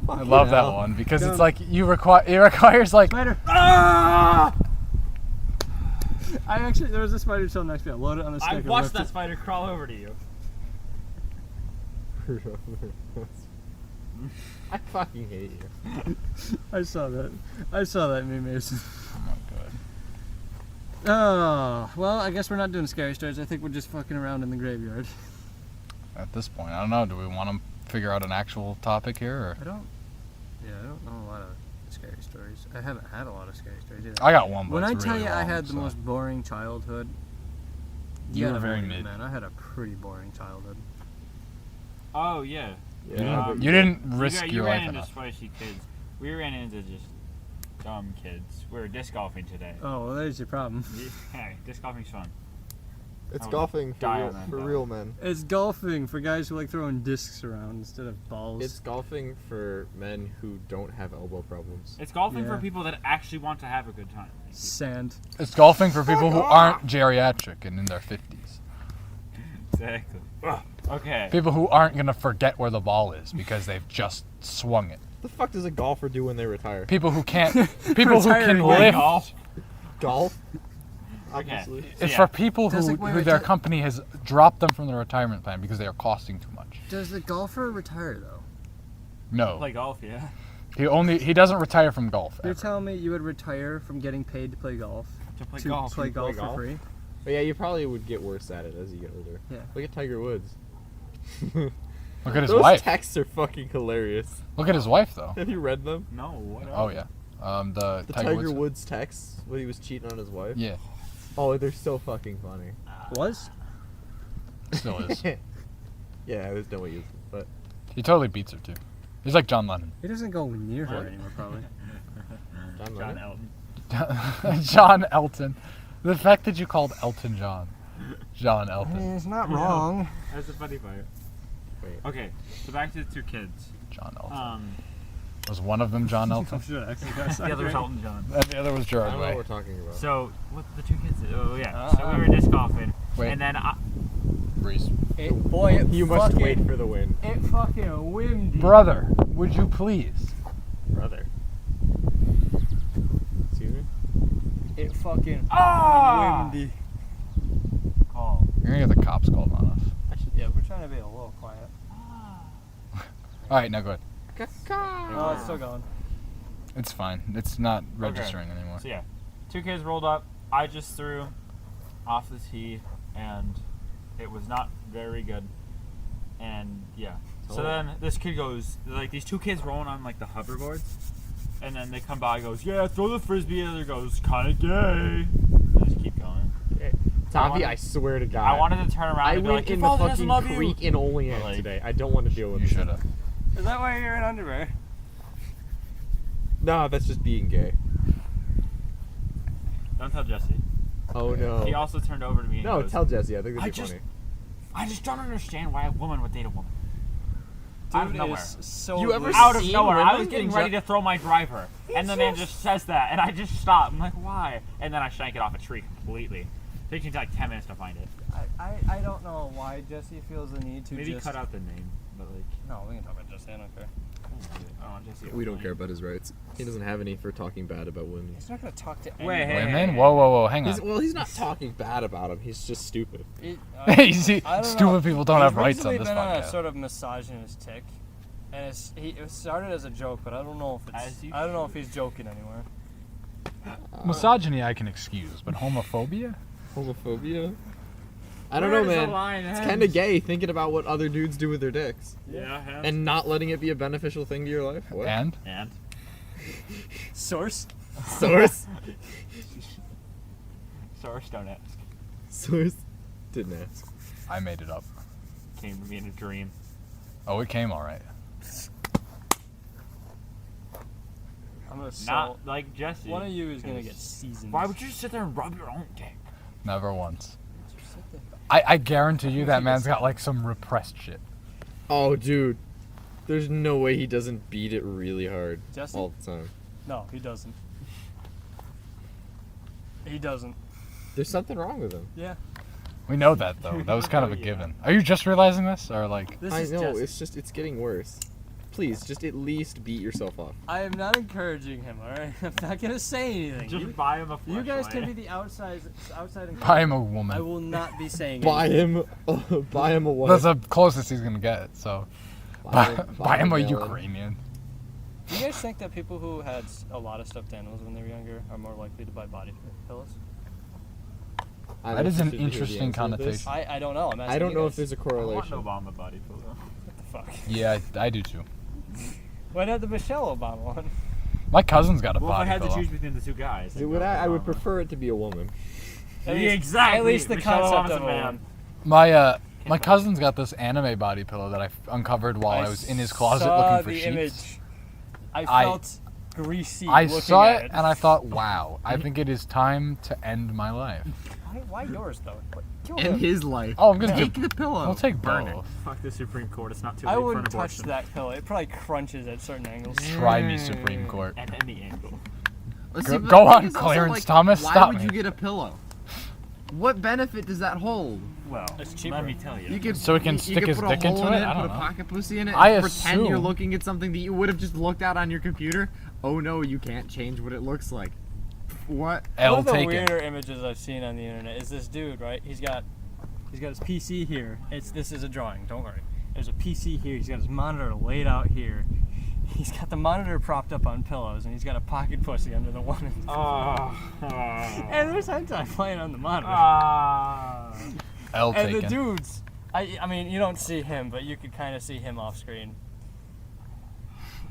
Speaker 4: I love that one because it's like it requires like
Speaker 5: Spider. There was a spider still next to me. I loaded it on the stick.
Speaker 6: I
Speaker 5: and
Speaker 6: watched
Speaker 5: left
Speaker 6: that
Speaker 5: it.
Speaker 6: spider crawl over to you.
Speaker 3: I fucking hate you.
Speaker 5: I saw that meme, Mason.
Speaker 4: oh my god.
Speaker 5: Oh, well, I guess we're not doing scary stories. I think we're just fucking around in the graveyard.
Speaker 4: At this point, I don't know. Do we want to figure out an actual topic here? Or?
Speaker 5: I don't know a lot of scary stories. I haven't had a lot of scary stories either.
Speaker 4: I got one. But
Speaker 5: When I
Speaker 4: it's
Speaker 5: tell
Speaker 4: really
Speaker 5: you I
Speaker 4: long,
Speaker 5: had the
Speaker 4: so.
Speaker 5: most boring childhood,
Speaker 4: You were
Speaker 5: gotta
Speaker 4: very
Speaker 5: believe it,
Speaker 4: mid.
Speaker 5: man. I had a pretty boring childhood.
Speaker 6: Oh yeah.
Speaker 3: Yeah,
Speaker 4: You didn't risk
Speaker 6: you
Speaker 4: your
Speaker 6: ran
Speaker 4: life
Speaker 6: into
Speaker 4: enough.
Speaker 6: spicy kids. We ran into just dumb kids. We were disc golfing today.
Speaker 5: Oh, well, there's your problem.
Speaker 6: Hey, disc golfing's fun.
Speaker 3: It's
Speaker 6: I
Speaker 3: golfing
Speaker 6: would die on that
Speaker 3: for
Speaker 6: ball.
Speaker 3: real men.
Speaker 5: It's golfing for guys who like throwing discs around instead of balls.
Speaker 3: It's golfing for men who don't have elbow problems.
Speaker 6: It's golfing for
Speaker 5: Yeah.
Speaker 6: people that actually want to have a good time.
Speaker 5: Sand.
Speaker 4: It's golfing for people who aren't geriatric and in their 50s.
Speaker 6: Exactly. Okay.
Speaker 4: People who aren't gonna forget where the ball is because they've just swung it.
Speaker 3: What the fuck does a golfer do when they retire?
Speaker 4: People who can't. People who can
Speaker 6: Play
Speaker 4: lift.
Speaker 6: golf.
Speaker 3: Golf?
Speaker 6: Okay.
Speaker 3: Obviously.
Speaker 4: It's
Speaker 6: Yeah.
Speaker 4: for people
Speaker 5: Does
Speaker 4: who,
Speaker 5: it- wait,
Speaker 4: who
Speaker 5: wait,
Speaker 4: their
Speaker 5: do-
Speaker 4: company has dropped them from their retirement plan because they are costing too much.
Speaker 5: Does the golfer retire though?
Speaker 4: No,
Speaker 6: Play golf, yeah.
Speaker 4: he doesn't retire from golf.
Speaker 5: You're
Speaker 4: Ever.
Speaker 5: telling me you would retire from getting paid to play golf?
Speaker 6: To play
Speaker 5: to
Speaker 6: golf.
Speaker 5: play
Speaker 3: You play
Speaker 5: golf for
Speaker 3: golf?
Speaker 5: free?
Speaker 3: But yeah, you probably would get worse at it as you get older.
Speaker 5: Yeah.
Speaker 3: Look at Tiger Woods.
Speaker 4: Look at his
Speaker 3: Those
Speaker 4: wife.
Speaker 3: texts are fucking hilarious.
Speaker 4: Look at his wife though.
Speaker 3: Have you read them?
Speaker 6: No, what
Speaker 4: Oh
Speaker 6: else?
Speaker 4: yeah. The
Speaker 3: The
Speaker 4: Tiger,
Speaker 3: Woods texts when he was cheating on his wife.
Speaker 4: Yeah,
Speaker 3: Oh, they're so fucking funny.
Speaker 5: Was?
Speaker 4: still is.
Speaker 3: Yeah, there's no way you. But
Speaker 4: He totally beats her too. He's like John Lennon.
Speaker 5: He doesn't go near her anymore, probably.
Speaker 3: John
Speaker 6: John
Speaker 3: Lennon?
Speaker 6: Elton.
Speaker 4: John Elton. The fact that you called Elton John. John Elton.
Speaker 5: it's not wrong.
Speaker 6: That's a funny part.
Speaker 3: Wait.
Speaker 6: Okay, so back to the two kids.
Speaker 4: John Elton.
Speaker 6: Um,
Speaker 4: Was one of them John Elton?
Speaker 5: Should actually
Speaker 6: the other was Elton John.
Speaker 4: And the other was
Speaker 3: I
Speaker 4: Gerard
Speaker 3: don't know what
Speaker 4: Way.
Speaker 3: we're talking about.
Speaker 6: So, what the two kids? Oh yeah. So we were disc golfing,
Speaker 4: Wait.
Speaker 6: and then
Speaker 4: Breeze.
Speaker 3: You must wait for the win,
Speaker 5: It fucking windy.
Speaker 4: Brother, would you please?
Speaker 3: brother. Excuse me?
Speaker 5: It fucking windy.
Speaker 6: call.
Speaker 4: You're gonna get the cops called on us.
Speaker 5: Yeah, we're trying to be a little quiet.
Speaker 4: All right, now go ahead.
Speaker 5: Oh, it's still going.
Speaker 4: It's fine. It's not registering anymore.
Speaker 6: So yeah, two kids rolled up. I just threw off the tee, and it was not very good. And yeah, so then this kid goes, like these two kids rolling on like the hoverboards, And then they come by and goes, yeah, throw the frisbee. And the other goes, kind of gay. And just keep going.
Speaker 7: Tavi, I swear to God.
Speaker 6: I wanted to turn around
Speaker 7: I
Speaker 6: and be
Speaker 7: went
Speaker 6: like,
Speaker 7: in
Speaker 6: your
Speaker 7: the
Speaker 6: father doesn't love
Speaker 7: fucking
Speaker 6: you.
Speaker 7: creek in Olean
Speaker 6: Like-
Speaker 7: today. I don't want to deal with
Speaker 4: You
Speaker 7: this.
Speaker 4: should have.
Speaker 5: Is that why you're in underwear?
Speaker 3: No, that's just being gay.
Speaker 6: Don't tell Jesse.
Speaker 3: Oh no.
Speaker 6: He also turned over to me and
Speaker 3: No,
Speaker 6: goes,
Speaker 3: tell Jesse. I think that'd
Speaker 6: I
Speaker 3: be
Speaker 6: just-
Speaker 3: funny.
Speaker 6: I just don't understand why a woman would date a woman. Out of
Speaker 5: Dude
Speaker 6: nowhere.
Speaker 5: is so
Speaker 3: You ever
Speaker 5: loose.
Speaker 6: Out of
Speaker 3: seen
Speaker 6: nowhere. I
Speaker 3: women
Speaker 6: was getting
Speaker 3: in
Speaker 6: ready
Speaker 3: ju-
Speaker 6: to throw my driver. And the man just says that. And I just stop. I'm like, why? And then I shank it off a tree completely. It takes me like 10 minutes to find it.
Speaker 5: I don't know why Jesse feels the need to
Speaker 6: Maybe
Speaker 5: just...
Speaker 6: cut out the name. But like,
Speaker 5: No, we can talk about Jesse. I don't care.
Speaker 6: I don't want Jesse to
Speaker 3: We don't
Speaker 6: complain.
Speaker 3: care about his rights. He doesn't have any for talking bad about women.
Speaker 5: He's not gonna talk to
Speaker 6: Wait,
Speaker 5: anyone.
Speaker 6: hey,
Speaker 4: Women? Whoa, hang on.
Speaker 3: He's not talking bad about him. He's just stupid.
Speaker 4: You see,
Speaker 5: I don't
Speaker 4: stupid
Speaker 5: know.
Speaker 4: people don't have rights on
Speaker 5: He's
Speaker 4: this
Speaker 5: recently been on a
Speaker 4: podcast.
Speaker 5: sort of misogynist tick, and it started as a joke, but I don't know if I don't know if he's joking anymore.
Speaker 4: Misogyny I can excuse, but homophobia?
Speaker 3: Homophobia? I don't
Speaker 6: Where
Speaker 3: know,
Speaker 6: does the
Speaker 3: man.
Speaker 6: line
Speaker 3: It's
Speaker 6: end?
Speaker 3: kind of gay thinking about what other dudes do with their dicks
Speaker 6: Yeah,
Speaker 3: and not letting it be a beneficial thing to your life. What?
Speaker 4: And?
Speaker 6: And?
Speaker 5: Source?
Speaker 3: Source?
Speaker 6: Source, don't ask.
Speaker 3: Source? Didn't ask.
Speaker 4: I made it up.
Speaker 6: Came to me in a dream.
Speaker 4: Oh, it came alright.
Speaker 5: I'm gonna
Speaker 6: Not like Jesse.
Speaker 5: one of you is gonna get seasoned.
Speaker 6: Why would you sit there and rub your own dick?
Speaker 4: Never once. I guarantee you that man's got like some repressed shit.
Speaker 3: Oh, dude. There's no way he doesn't beat it really hard
Speaker 5: Jesse?
Speaker 3: all the time.
Speaker 5: No, he doesn't. He doesn't.
Speaker 3: There's something wrong with him.
Speaker 5: Yeah.
Speaker 4: We know that though. That was kind of a
Speaker 6: Yeah.
Speaker 4: given. Are you just realizing this? Or like
Speaker 5: This
Speaker 3: I
Speaker 5: is
Speaker 3: know,
Speaker 5: Jesse.
Speaker 3: it's getting worse. Please, just at least beat yourself up.
Speaker 5: I am not encouraging him. All right. I'm not gonna say anything.
Speaker 6: Just buy him a flashlight.
Speaker 5: You guys can be the outside and
Speaker 4: buy him a
Speaker 5: I
Speaker 4: woman?
Speaker 5: will not be saying
Speaker 3: Buy
Speaker 5: anything.
Speaker 3: him, buy him a wife.
Speaker 4: That's the closest he's gonna get, so buy him a
Speaker 3: gallon.
Speaker 4: Ukrainian.
Speaker 5: Do you guys think that people who had a lot of stuffed animals when they were younger are more likely to buy body pillows?
Speaker 3: I'm
Speaker 4: That is an
Speaker 3: interested to hear the
Speaker 4: interesting
Speaker 3: answer to this.
Speaker 4: connotation.
Speaker 5: I don't know. I'm asking
Speaker 3: I don't
Speaker 5: you
Speaker 3: know
Speaker 5: guys.
Speaker 3: if there's a
Speaker 6: I want
Speaker 3: correlation.
Speaker 6: an Obama body pillow.
Speaker 5: What the fuck?
Speaker 4: Yeah, I do too.
Speaker 5: Why not the Michelle Obama one?
Speaker 4: My cousin's got a
Speaker 6: Well, if I
Speaker 4: body
Speaker 6: had to
Speaker 4: pillow.
Speaker 6: choose between the two guys, I'd
Speaker 3: Dude,
Speaker 6: go
Speaker 3: I would
Speaker 6: Obama.
Speaker 3: prefer it to be a woman.
Speaker 5: At
Speaker 6: Yeah,
Speaker 5: least-
Speaker 6: exactly.
Speaker 5: At least the
Speaker 6: Michelle
Speaker 5: concept
Speaker 6: Obama's
Speaker 5: of
Speaker 6: a
Speaker 5: a
Speaker 6: man.
Speaker 5: man.
Speaker 4: My cousin's got this anime body pillow that I uncovered while I was in his closet
Speaker 5: saw
Speaker 4: looking for
Speaker 5: the
Speaker 4: sheets.
Speaker 5: image. I
Speaker 4: I-
Speaker 5: felt greasy
Speaker 4: I
Speaker 5: looking
Speaker 4: saw
Speaker 5: at
Speaker 4: it and I thought, wow, I think it is time to end my life.
Speaker 5: Why yours though? Kill
Speaker 3: In
Speaker 5: him.
Speaker 3: his life.
Speaker 4: Oh, I'm gonna
Speaker 3: Take
Speaker 4: do.
Speaker 3: the pillow.
Speaker 4: I'll take
Speaker 6: Burn it.
Speaker 4: both.
Speaker 6: Fuck the Supreme Court. It's not too late
Speaker 5: I
Speaker 6: for an
Speaker 5: wouldn't touch
Speaker 6: abortion.
Speaker 5: that pillow. It probably crunches at certain angles.
Speaker 4: Try me, Supreme Court.
Speaker 6: And the angle.
Speaker 4: Go on, Clarence Thomas.
Speaker 7: Why
Speaker 4: Stop
Speaker 7: would
Speaker 4: me.
Speaker 7: you get a pillow? What benefit does that hold?
Speaker 6: Well,
Speaker 5: It's cheaper.
Speaker 6: let me tell you.
Speaker 7: You could
Speaker 4: So he can
Speaker 7: you
Speaker 4: stick
Speaker 7: could
Speaker 4: his
Speaker 7: put
Speaker 4: dick
Speaker 7: a hole
Speaker 4: into
Speaker 7: in
Speaker 4: it?
Speaker 7: it,
Speaker 4: I
Speaker 7: put
Speaker 4: don't
Speaker 7: a
Speaker 4: know.
Speaker 7: pocket pussy in it,
Speaker 4: I
Speaker 7: and pretend you're
Speaker 4: assume-
Speaker 7: looking at something that you would have just looked at on your computer. Oh no, you can't change what it looks like. What?
Speaker 5: One
Speaker 4: L
Speaker 5: of the
Speaker 4: taken.
Speaker 5: weirder images I've seen on the internet is this dude, right? He's got his PC here. This is a drawing, don't worry. There's a PC here, he's got his monitor laid out here. He's got the monitor propped up on pillows and he's got a pocket pussy under the one. And there's hentai playing on the monitor.
Speaker 4: L
Speaker 5: And the
Speaker 4: taken.
Speaker 5: dudes, I mean, you don't see him, but you could kind of see him off screen.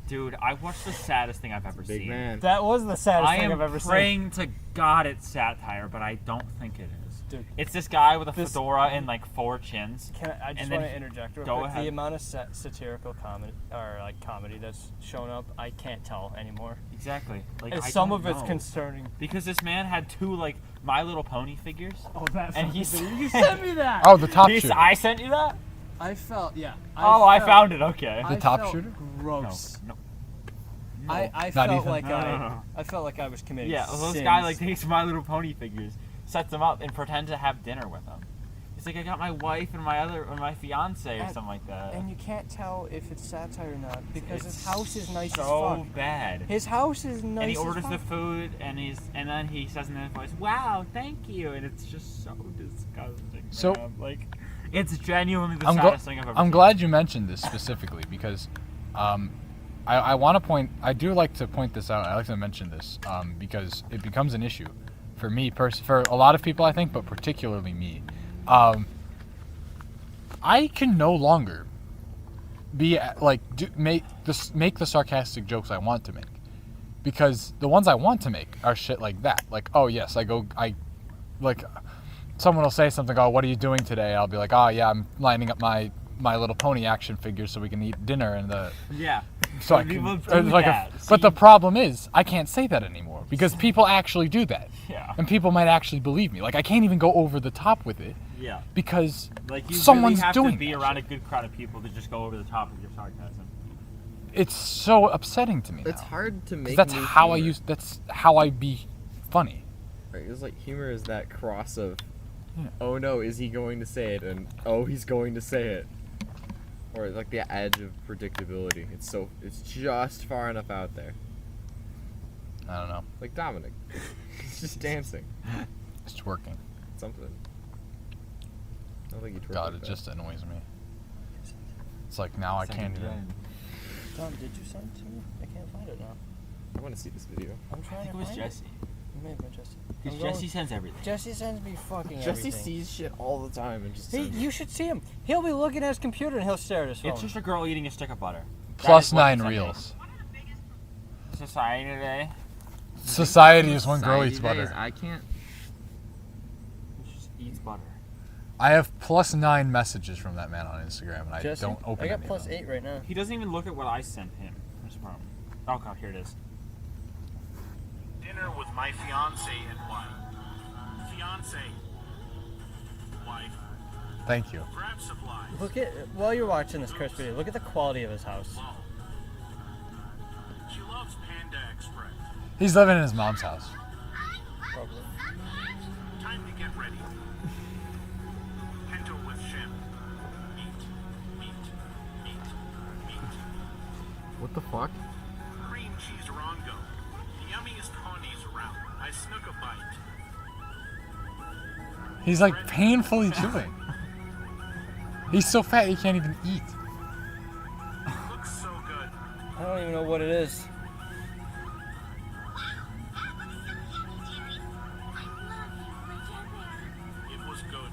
Speaker 6: Dude, I watched the saddest thing I've ever
Speaker 3: Big
Speaker 6: seen.
Speaker 3: man.
Speaker 5: That was the saddest
Speaker 6: I
Speaker 5: thing
Speaker 6: am
Speaker 5: I've ever seen.
Speaker 6: praying to God it's satire, but I don't think it is.
Speaker 5: Dude.
Speaker 6: It's this guy with a
Speaker 5: This-
Speaker 6: fedora and like 4 chins.
Speaker 5: I just
Speaker 6: And
Speaker 5: want
Speaker 6: then
Speaker 5: to interject real
Speaker 6: go
Speaker 5: quick.
Speaker 6: ahead.
Speaker 5: The amount of satirical comedy or like comedy that's shown up, I can't tell anymore.
Speaker 6: Exactly. Like
Speaker 5: And
Speaker 6: I
Speaker 5: some
Speaker 6: don't
Speaker 5: of it's
Speaker 6: know.
Speaker 5: concerning.
Speaker 6: Because this man had 2 like My Little Pony figures.
Speaker 5: Oh, that
Speaker 6: And he
Speaker 5: you sent me that.
Speaker 4: Oh, the top
Speaker 6: He's-
Speaker 4: shooter.
Speaker 6: I sent you that?
Speaker 5: I felt
Speaker 6: I found it. Okay.
Speaker 4: The
Speaker 5: I
Speaker 4: top
Speaker 5: felt
Speaker 4: shooter?
Speaker 5: Gross.
Speaker 6: No.
Speaker 5: I
Speaker 4: Not
Speaker 5: felt
Speaker 4: even?
Speaker 5: like
Speaker 6: No.
Speaker 5: I felt like I was committing
Speaker 6: Yeah,
Speaker 5: sins.
Speaker 6: this guy like takes My Little Pony figures, sets them up, and pretends to have dinner with them. He's like, I got my wife and my fiance or
Speaker 5: And-
Speaker 6: something like that.
Speaker 5: and you can't tell if it's satire or not because his
Speaker 6: It's
Speaker 5: house is nice
Speaker 6: so
Speaker 5: as fuck.
Speaker 6: bad.
Speaker 5: His house is nice.
Speaker 6: And he
Speaker 5: as
Speaker 6: orders the
Speaker 5: fuck.
Speaker 6: food, and then he says in his voice, "Wow, thank you," and it's just so disgusting.
Speaker 4: So-
Speaker 6: man. Like, it's genuinely the
Speaker 4: I'm,
Speaker 6: saddest thing I've ever
Speaker 4: I'm
Speaker 6: seen.
Speaker 4: glad you mentioned this specifically because I want to point. I do like to point this out. I like to mention this because it becomes an issue for me, for a lot of people, I think, but particularly me. I can no longer be like make the sarcastic jokes I want to make because the ones I want to make are shit like that. Like, oh yes, like, someone will say something, oh, what are you doing today? I'll be like, oh yeah, I'm lining up my Little Pony action figures so we can eat dinner and
Speaker 6: Yeah.
Speaker 4: so I
Speaker 6: People
Speaker 4: can,
Speaker 6: do
Speaker 4: like
Speaker 6: that.
Speaker 4: but the problem is I can't say that anymore because people actually do that.
Speaker 6: Yeah.
Speaker 4: And people might actually believe me. Like, I can't even go over the top with it
Speaker 6: Yeah.
Speaker 4: because
Speaker 6: Like you
Speaker 4: someone's
Speaker 6: really have
Speaker 4: doing
Speaker 6: to be
Speaker 4: that
Speaker 6: around
Speaker 4: shit.
Speaker 6: a good crowd of people to just go over the top of your sarcasm.
Speaker 4: It's so upsetting to me
Speaker 3: It's
Speaker 4: now.
Speaker 3: hard to
Speaker 4: 'Cause
Speaker 3: make.
Speaker 4: that's
Speaker 3: new
Speaker 4: how
Speaker 3: humor.
Speaker 4: that's how I be funny.
Speaker 7: Right, it's like humor is that cross of,
Speaker 4: Yeah.
Speaker 7: oh no, is he going to say it? And oh, he's going to say it. Or like the edge of predictability. It's just far enough out there.
Speaker 4: I don't know.
Speaker 7: Like Dominic. He's just dancing.
Speaker 4: It's twerking.
Speaker 7: Something. I don't think he twerked
Speaker 4: God,
Speaker 7: like
Speaker 4: it
Speaker 7: that.
Speaker 4: just annoys me. It's like now I can't even.
Speaker 2: Tom, did you send it to me? I can't find it now.
Speaker 7: I want to see this video.
Speaker 2: I'm
Speaker 6: I
Speaker 2: trying
Speaker 6: think
Speaker 2: to
Speaker 6: it was
Speaker 2: find
Speaker 6: Jesse.
Speaker 2: It may have been Jesse.
Speaker 6: Because
Speaker 2: I'm going-
Speaker 6: Jesse sends everything.
Speaker 2: Jesse sends me fucking
Speaker 7: Jesse
Speaker 2: everything.
Speaker 7: sees shit all the time and just
Speaker 2: He,
Speaker 7: sends it.
Speaker 2: you should see him. He'll be looking at his computer and he'll stare at his phone.
Speaker 6: It's just a girl eating a stick of butter. That
Speaker 4: Plus
Speaker 6: is what
Speaker 4: 9
Speaker 6: he's sending.
Speaker 4: reels.
Speaker 6: Society today.
Speaker 4: Society is when girl eats
Speaker 7: Society days,
Speaker 4: butter.
Speaker 7: I can't.
Speaker 6: She just eats butter.
Speaker 4: I have plus 9 messages from that man on Instagram, and I
Speaker 2: Jesse,
Speaker 4: don't open
Speaker 2: I got
Speaker 4: any
Speaker 2: plus
Speaker 4: of them.
Speaker 2: 8 right now.
Speaker 6: He doesn't even look at what I sent him. Where's the problem? Oh god, here it is.
Speaker 8: Dinner with my fiance and wife. Fiance. Wife.
Speaker 4: Thank you.
Speaker 8: Grab supplies.
Speaker 2: Look at, while you're watching this Chris video, look at the quality of his house.
Speaker 8: She loves Panda Express.
Speaker 4: He's living in his mom's house.
Speaker 2: Probably.
Speaker 8: Time to get ready. Pinto with shrimp. Meat.
Speaker 7: What the fuck?
Speaker 8: Cream cheese orongo. The yummiest honey's around. I snook a bite.
Speaker 4: He's like painfully chewing. He's so fat he can't even eat.
Speaker 8: Looks so good.
Speaker 2: I don't even know what it is.
Speaker 8: It was good.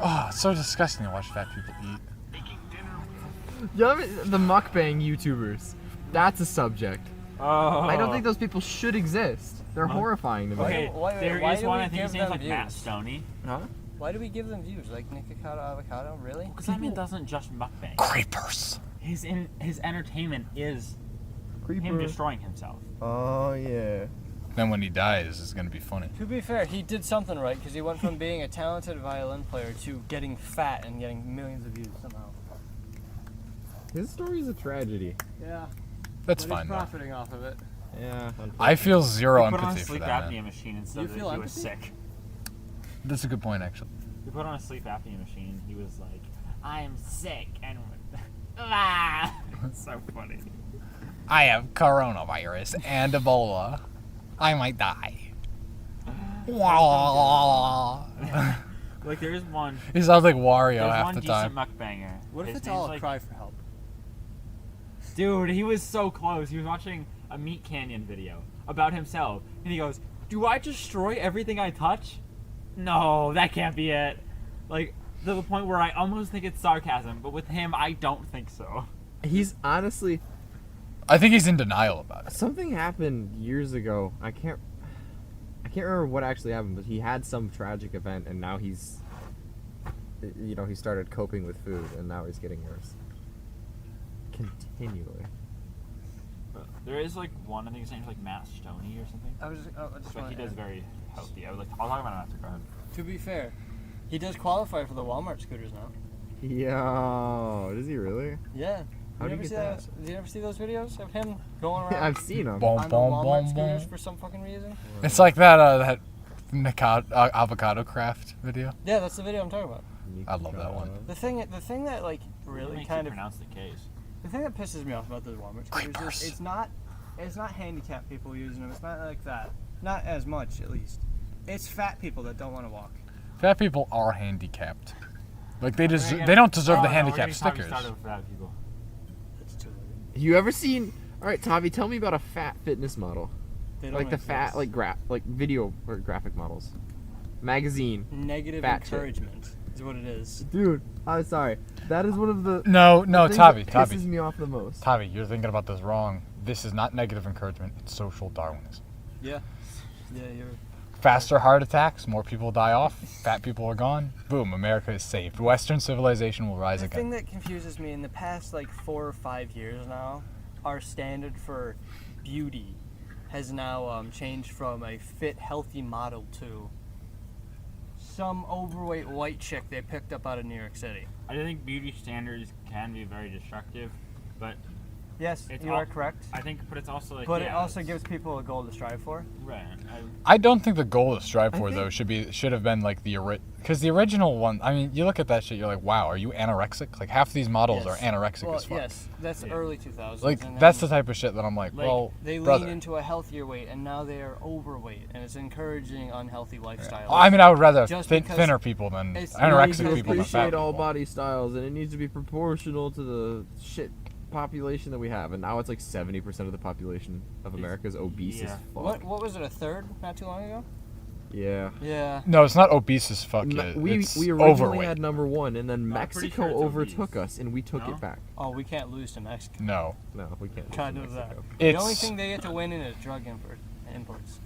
Speaker 4: Oh, it's so disgusting to watch fat people eat.
Speaker 8: Making dinner.
Speaker 7: Yeah, the mukbang YouTubers. That's a subject.
Speaker 6: Oh.
Speaker 7: I don't think those people should exist. They're horrifying to me.
Speaker 6: Okay,
Speaker 2: Why-
Speaker 6: there
Speaker 2: why
Speaker 6: is
Speaker 2: do
Speaker 6: one,
Speaker 2: we
Speaker 6: I think his
Speaker 2: give
Speaker 6: name's
Speaker 2: them
Speaker 6: like Matt
Speaker 2: views?
Speaker 6: Stoney.
Speaker 7: Huh?
Speaker 2: Why do we give them views? Like Nikocado Avocado? Really?
Speaker 6: Because that man doesn't just mukbang.
Speaker 4: Creepers.
Speaker 6: His entertainment is him destroying himself.
Speaker 3: Oh yeah.
Speaker 4: Then when he dies, it's gonna be funny.
Speaker 2: To be fair, he did something right because he went from being a talented violin player to getting fat and getting millions of views somehow.
Speaker 7: His story is a tragedy.
Speaker 2: Yeah.
Speaker 4: That's
Speaker 2: but
Speaker 4: fine
Speaker 2: he's
Speaker 4: though.
Speaker 2: profiting off of it.
Speaker 7: Yeah.
Speaker 4: I feel zero
Speaker 6: He put on a
Speaker 4: empathy for
Speaker 6: sleep
Speaker 4: that
Speaker 6: apnea
Speaker 4: man.
Speaker 6: machine instead
Speaker 2: You
Speaker 6: of
Speaker 2: feel
Speaker 6: that he was
Speaker 2: empathy?
Speaker 6: sick.
Speaker 4: That's a good point, actually.
Speaker 6: He put on a sleep apnea machine. He was like, "I'm sick," and ah, it's so funny.
Speaker 4: I have coronavirus and Ebola. I might die.
Speaker 6: Like there's one.
Speaker 4: He sounds like Wario
Speaker 6: There's
Speaker 4: half
Speaker 6: one
Speaker 4: the
Speaker 6: decent
Speaker 4: time.
Speaker 6: mukbanger.
Speaker 2: What if
Speaker 6: His
Speaker 2: it's
Speaker 6: name's
Speaker 2: all a
Speaker 6: like,
Speaker 2: cry for help?
Speaker 6: Dude, he was so close. He was watching a Meat Canyon video about himself, and he goes, "Do I destroy everything I touch? No, that can't be it." Like to the point where I almost think it's sarcasm, but with him, I don't think so.
Speaker 7: He's honestly.
Speaker 4: I think he's in denial about it.
Speaker 7: Something happened years ago. I can't remember what actually happened, but he had some tragic event, and now he's. You know, he started coping with food, and now he's getting worse. Continually.
Speaker 6: There is like one. I think his name's like Matt Stoney or something.
Speaker 2: I just
Speaker 6: But
Speaker 2: want
Speaker 6: he does very healthy. I would like. I'll talk about it after. Go ahead.
Speaker 2: To be fair, he does qualify for the Walmart scooters now.
Speaker 7: Yo, does he really?
Speaker 2: Yeah.
Speaker 7: How do you
Speaker 2: ever
Speaker 7: get
Speaker 2: see
Speaker 7: that?
Speaker 2: Did you ever see those videos of him going around
Speaker 7: I've seen him.
Speaker 4: Boom,
Speaker 2: on the
Speaker 4: boom,
Speaker 2: Walmart
Speaker 4: boom,
Speaker 2: scooters
Speaker 4: boom.
Speaker 2: for some fucking reason?
Speaker 4: It's like that avocado craft video.
Speaker 2: Yeah, that's the video I'm talking about.
Speaker 4: I love that one.
Speaker 2: The thing that like really
Speaker 6: Makes
Speaker 2: kind
Speaker 6: you
Speaker 2: of
Speaker 6: pronounce the case.
Speaker 2: the thing that pisses me off about those Walmart scooters
Speaker 4: Creepers.
Speaker 2: is it's not handicapped people using them. It's not like that. Not as much, at least. It's fat people that don't want to walk.
Speaker 4: Fat people are handicapped. Like they
Speaker 6: We're
Speaker 4: deserve.
Speaker 6: gonna-
Speaker 4: They don't deserve
Speaker 6: Oh,
Speaker 4: the
Speaker 6: no,
Speaker 4: handicap
Speaker 6: we're gonna
Speaker 4: stickers.
Speaker 6: start with fat people.
Speaker 2: It's too late.
Speaker 7: You ever seen? All right, Tavi, tell me about a fat fitness model,
Speaker 2: They don't
Speaker 7: like the
Speaker 2: exist.
Speaker 7: fat, like video or graphic models, magazine.
Speaker 2: Negative
Speaker 7: fat chick.
Speaker 2: encouragement is what it is.
Speaker 7: Dude, I'm sorry. That is one of the
Speaker 4: No,
Speaker 7: things
Speaker 4: Tavi,
Speaker 7: that
Speaker 4: Tavi,
Speaker 7: pisses me off the most.
Speaker 4: Tavi, you're thinking about this wrong. this is not negative encouragement, it's social Darwinism.
Speaker 2: Yeah. Yeah, you're.
Speaker 4: Faster heart attacks, more people die off, fat people are gone, boom, America is saved. Western civilization will rise
Speaker 2: The
Speaker 4: again.
Speaker 2: thing that confuses me in the past like 4 or 5 years now, our standard for beauty has now changed from a fit, healthy model to some overweight white chick they picked up out of New York City.
Speaker 6: I think beauty standards can be very destructive, but
Speaker 2: Yes,
Speaker 6: It's
Speaker 2: you
Speaker 6: all-
Speaker 2: are correct.
Speaker 6: I think, but it's also like,
Speaker 2: But it
Speaker 6: yeah,
Speaker 2: also
Speaker 6: it's-
Speaker 2: gives people a goal to strive for.
Speaker 6: right.
Speaker 4: I don't think the goal to strive
Speaker 3: I
Speaker 4: for
Speaker 3: think-
Speaker 4: though should have been like because the original one. I mean, you look at that shit, you're like, wow, are you anorexic? Like half these models
Speaker 2: Yes.
Speaker 4: are anorexic
Speaker 2: Well,
Speaker 4: as fuck.
Speaker 2: yes, that's
Speaker 6: Yeah.
Speaker 2: early 2000s.
Speaker 4: Like
Speaker 2: and
Speaker 4: that's the
Speaker 2: then
Speaker 4: type of shit that I'm like,
Speaker 6: Like,
Speaker 4: well,
Speaker 2: they
Speaker 4: brother.
Speaker 2: lean into a healthier weight, and now they are overweight, and it's encouraging unhealthy lifestyles.
Speaker 4: I mean, I would rather have
Speaker 2: Just because
Speaker 4: thinner people than
Speaker 2: it's-
Speaker 3: You
Speaker 4: anorexic
Speaker 3: need to
Speaker 4: people than fat
Speaker 3: appreciate all
Speaker 4: people.
Speaker 3: body styles, and it needs to be proportional to the shit population that we have. And now it's like 70% of the population of America is obese as
Speaker 6: yeah.
Speaker 3: fuck.
Speaker 2: What was it? A third? Not too long ago.
Speaker 3: Yeah.
Speaker 2: Yeah.
Speaker 4: No, it's not obese as fuck
Speaker 3: Me-
Speaker 4: yet.
Speaker 3: We
Speaker 4: It's
Speaker 3: originally
Speaker 4: overweight.
Speaker 3: had number one, and then
Speaker 6: No, I'm pretty
Speaker 3: Mexico
Speaker 6: sure it's
Speaker 3: overtook
Speaker 6: obese.
Speaker 3: us, and we took
Speaker 6: No?
Speaker 3: it back.
Speaker 2: Oh, we can't lose to Mexico.
Speaker 4: No,
Speaker 3: No, we can't.
Speaker 2: Can't
Speaker 3: lose
Speaker 2: do
Speaker 3: to
Speaker 2: that.
Speaker 3: Mexico.
Speaker 2: The only
Speaker 4: it's
Speaker 2: thing they get to win in is drug imports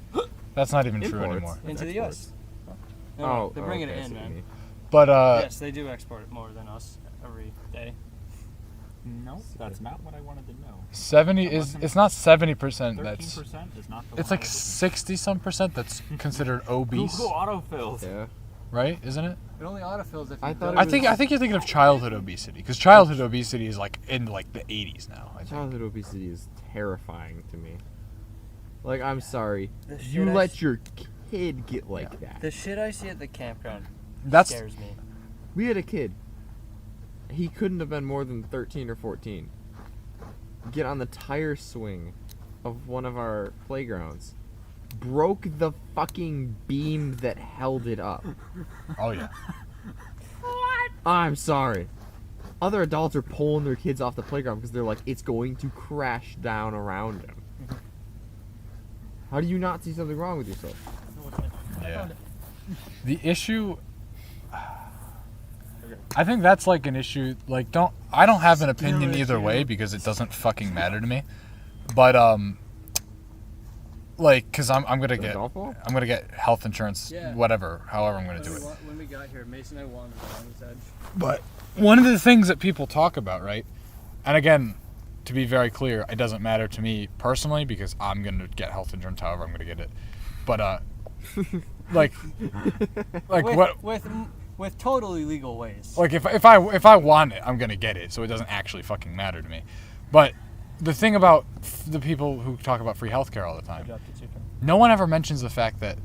Speaker 4: that's not even true
Speaker 3: Imports.
Speaker 4: anymore.
Speaker 3: That's
Speaker 2: into the
Speaker 3: exports.
Speaker 2: U.S. No,
Speaker 3: Oh,
Speaker 2: they're bringing
Speaker 3: okay, I
Speaker 2: it in,
Speaker 3: see what you
Speaker 2: man.
Speaker 3: mean.
Speaker 4: But
Speaker 2: Yes, they do export it more than us every day.
Speaker 6: No, that's not what I wanted to know.
Speaker 4: 70 is it's not 70%.
Speaker 6: 13%
Speaker 4: That's
Speaker 6: is not the
Speaker 4: it's
Speaker 6: one
Speaker 4: like
Speaker 6: I was
Speaker 4: 60 some percent that's considered obese,
Speaker 6: Google autofills.
Speaker 3: Yeah.
Speaker 4: right? Isn't it?
Speaker 2: It only autofills if you
Speaker 3: I thought
Speaker 2: go
Speaker 3: it
Speaker 4: I
Speaker 2: to-
Speaker 4: think you're thinking of childhood obesity because childhood obesity is like in like the 80s now. I think.
Speaker 3: Childhood obesity is terrifying to me. Like, I'm sorry.
Speaker 2: The shit
Speaker 3: You
Speaker 2: I
Speaker 3: let
Speaker 2: s-
Speaker 3: your kid get like that.
Speaker 2: The shit I see at the campground
Speaker 4: That's
Speaker 2: scares me.
Speaker 3: We had a kid. He couldn't have been more than 13 or 14. Get on the tire swing of one of our playgrounds. Broke the fucking beam that held it up.
Speaker 4: oh yeah.
Speaker 3: I'm sorry. Other adults are pulling their kids off the playground because they're like, it's going to crash down around him. How do you not see something wrong with yourself?
Speaker 4: Yeah. The issue I think that's like an issue like I don't have an opinion either way because it doesn't fucking matter to me. But like cuz I'm going to
Speaker 3: The
Speaker 4: get
Speaker 3: golf ball?
Speaker 4: I'm going to get health insurance
Speaker 2: Yeah.
Speaker 4: whatever, however I'm going to do it.
Speaker 2: When we got here, Mason and I wandered along this edge.
Speaker 4: But one of the things that people talk about, right? And again, to be very clear, it doesn't matter to me personally because I'm going to get health insurance however I'm going to get it. But like
Speaker 2: with totally legal ways.
Speaker 4: like if I want it, I'm going to get it. So it doesn't actually fucking matter to me. But the thing about the people who talk about free healthcare all the time, no one ever mentions the fact that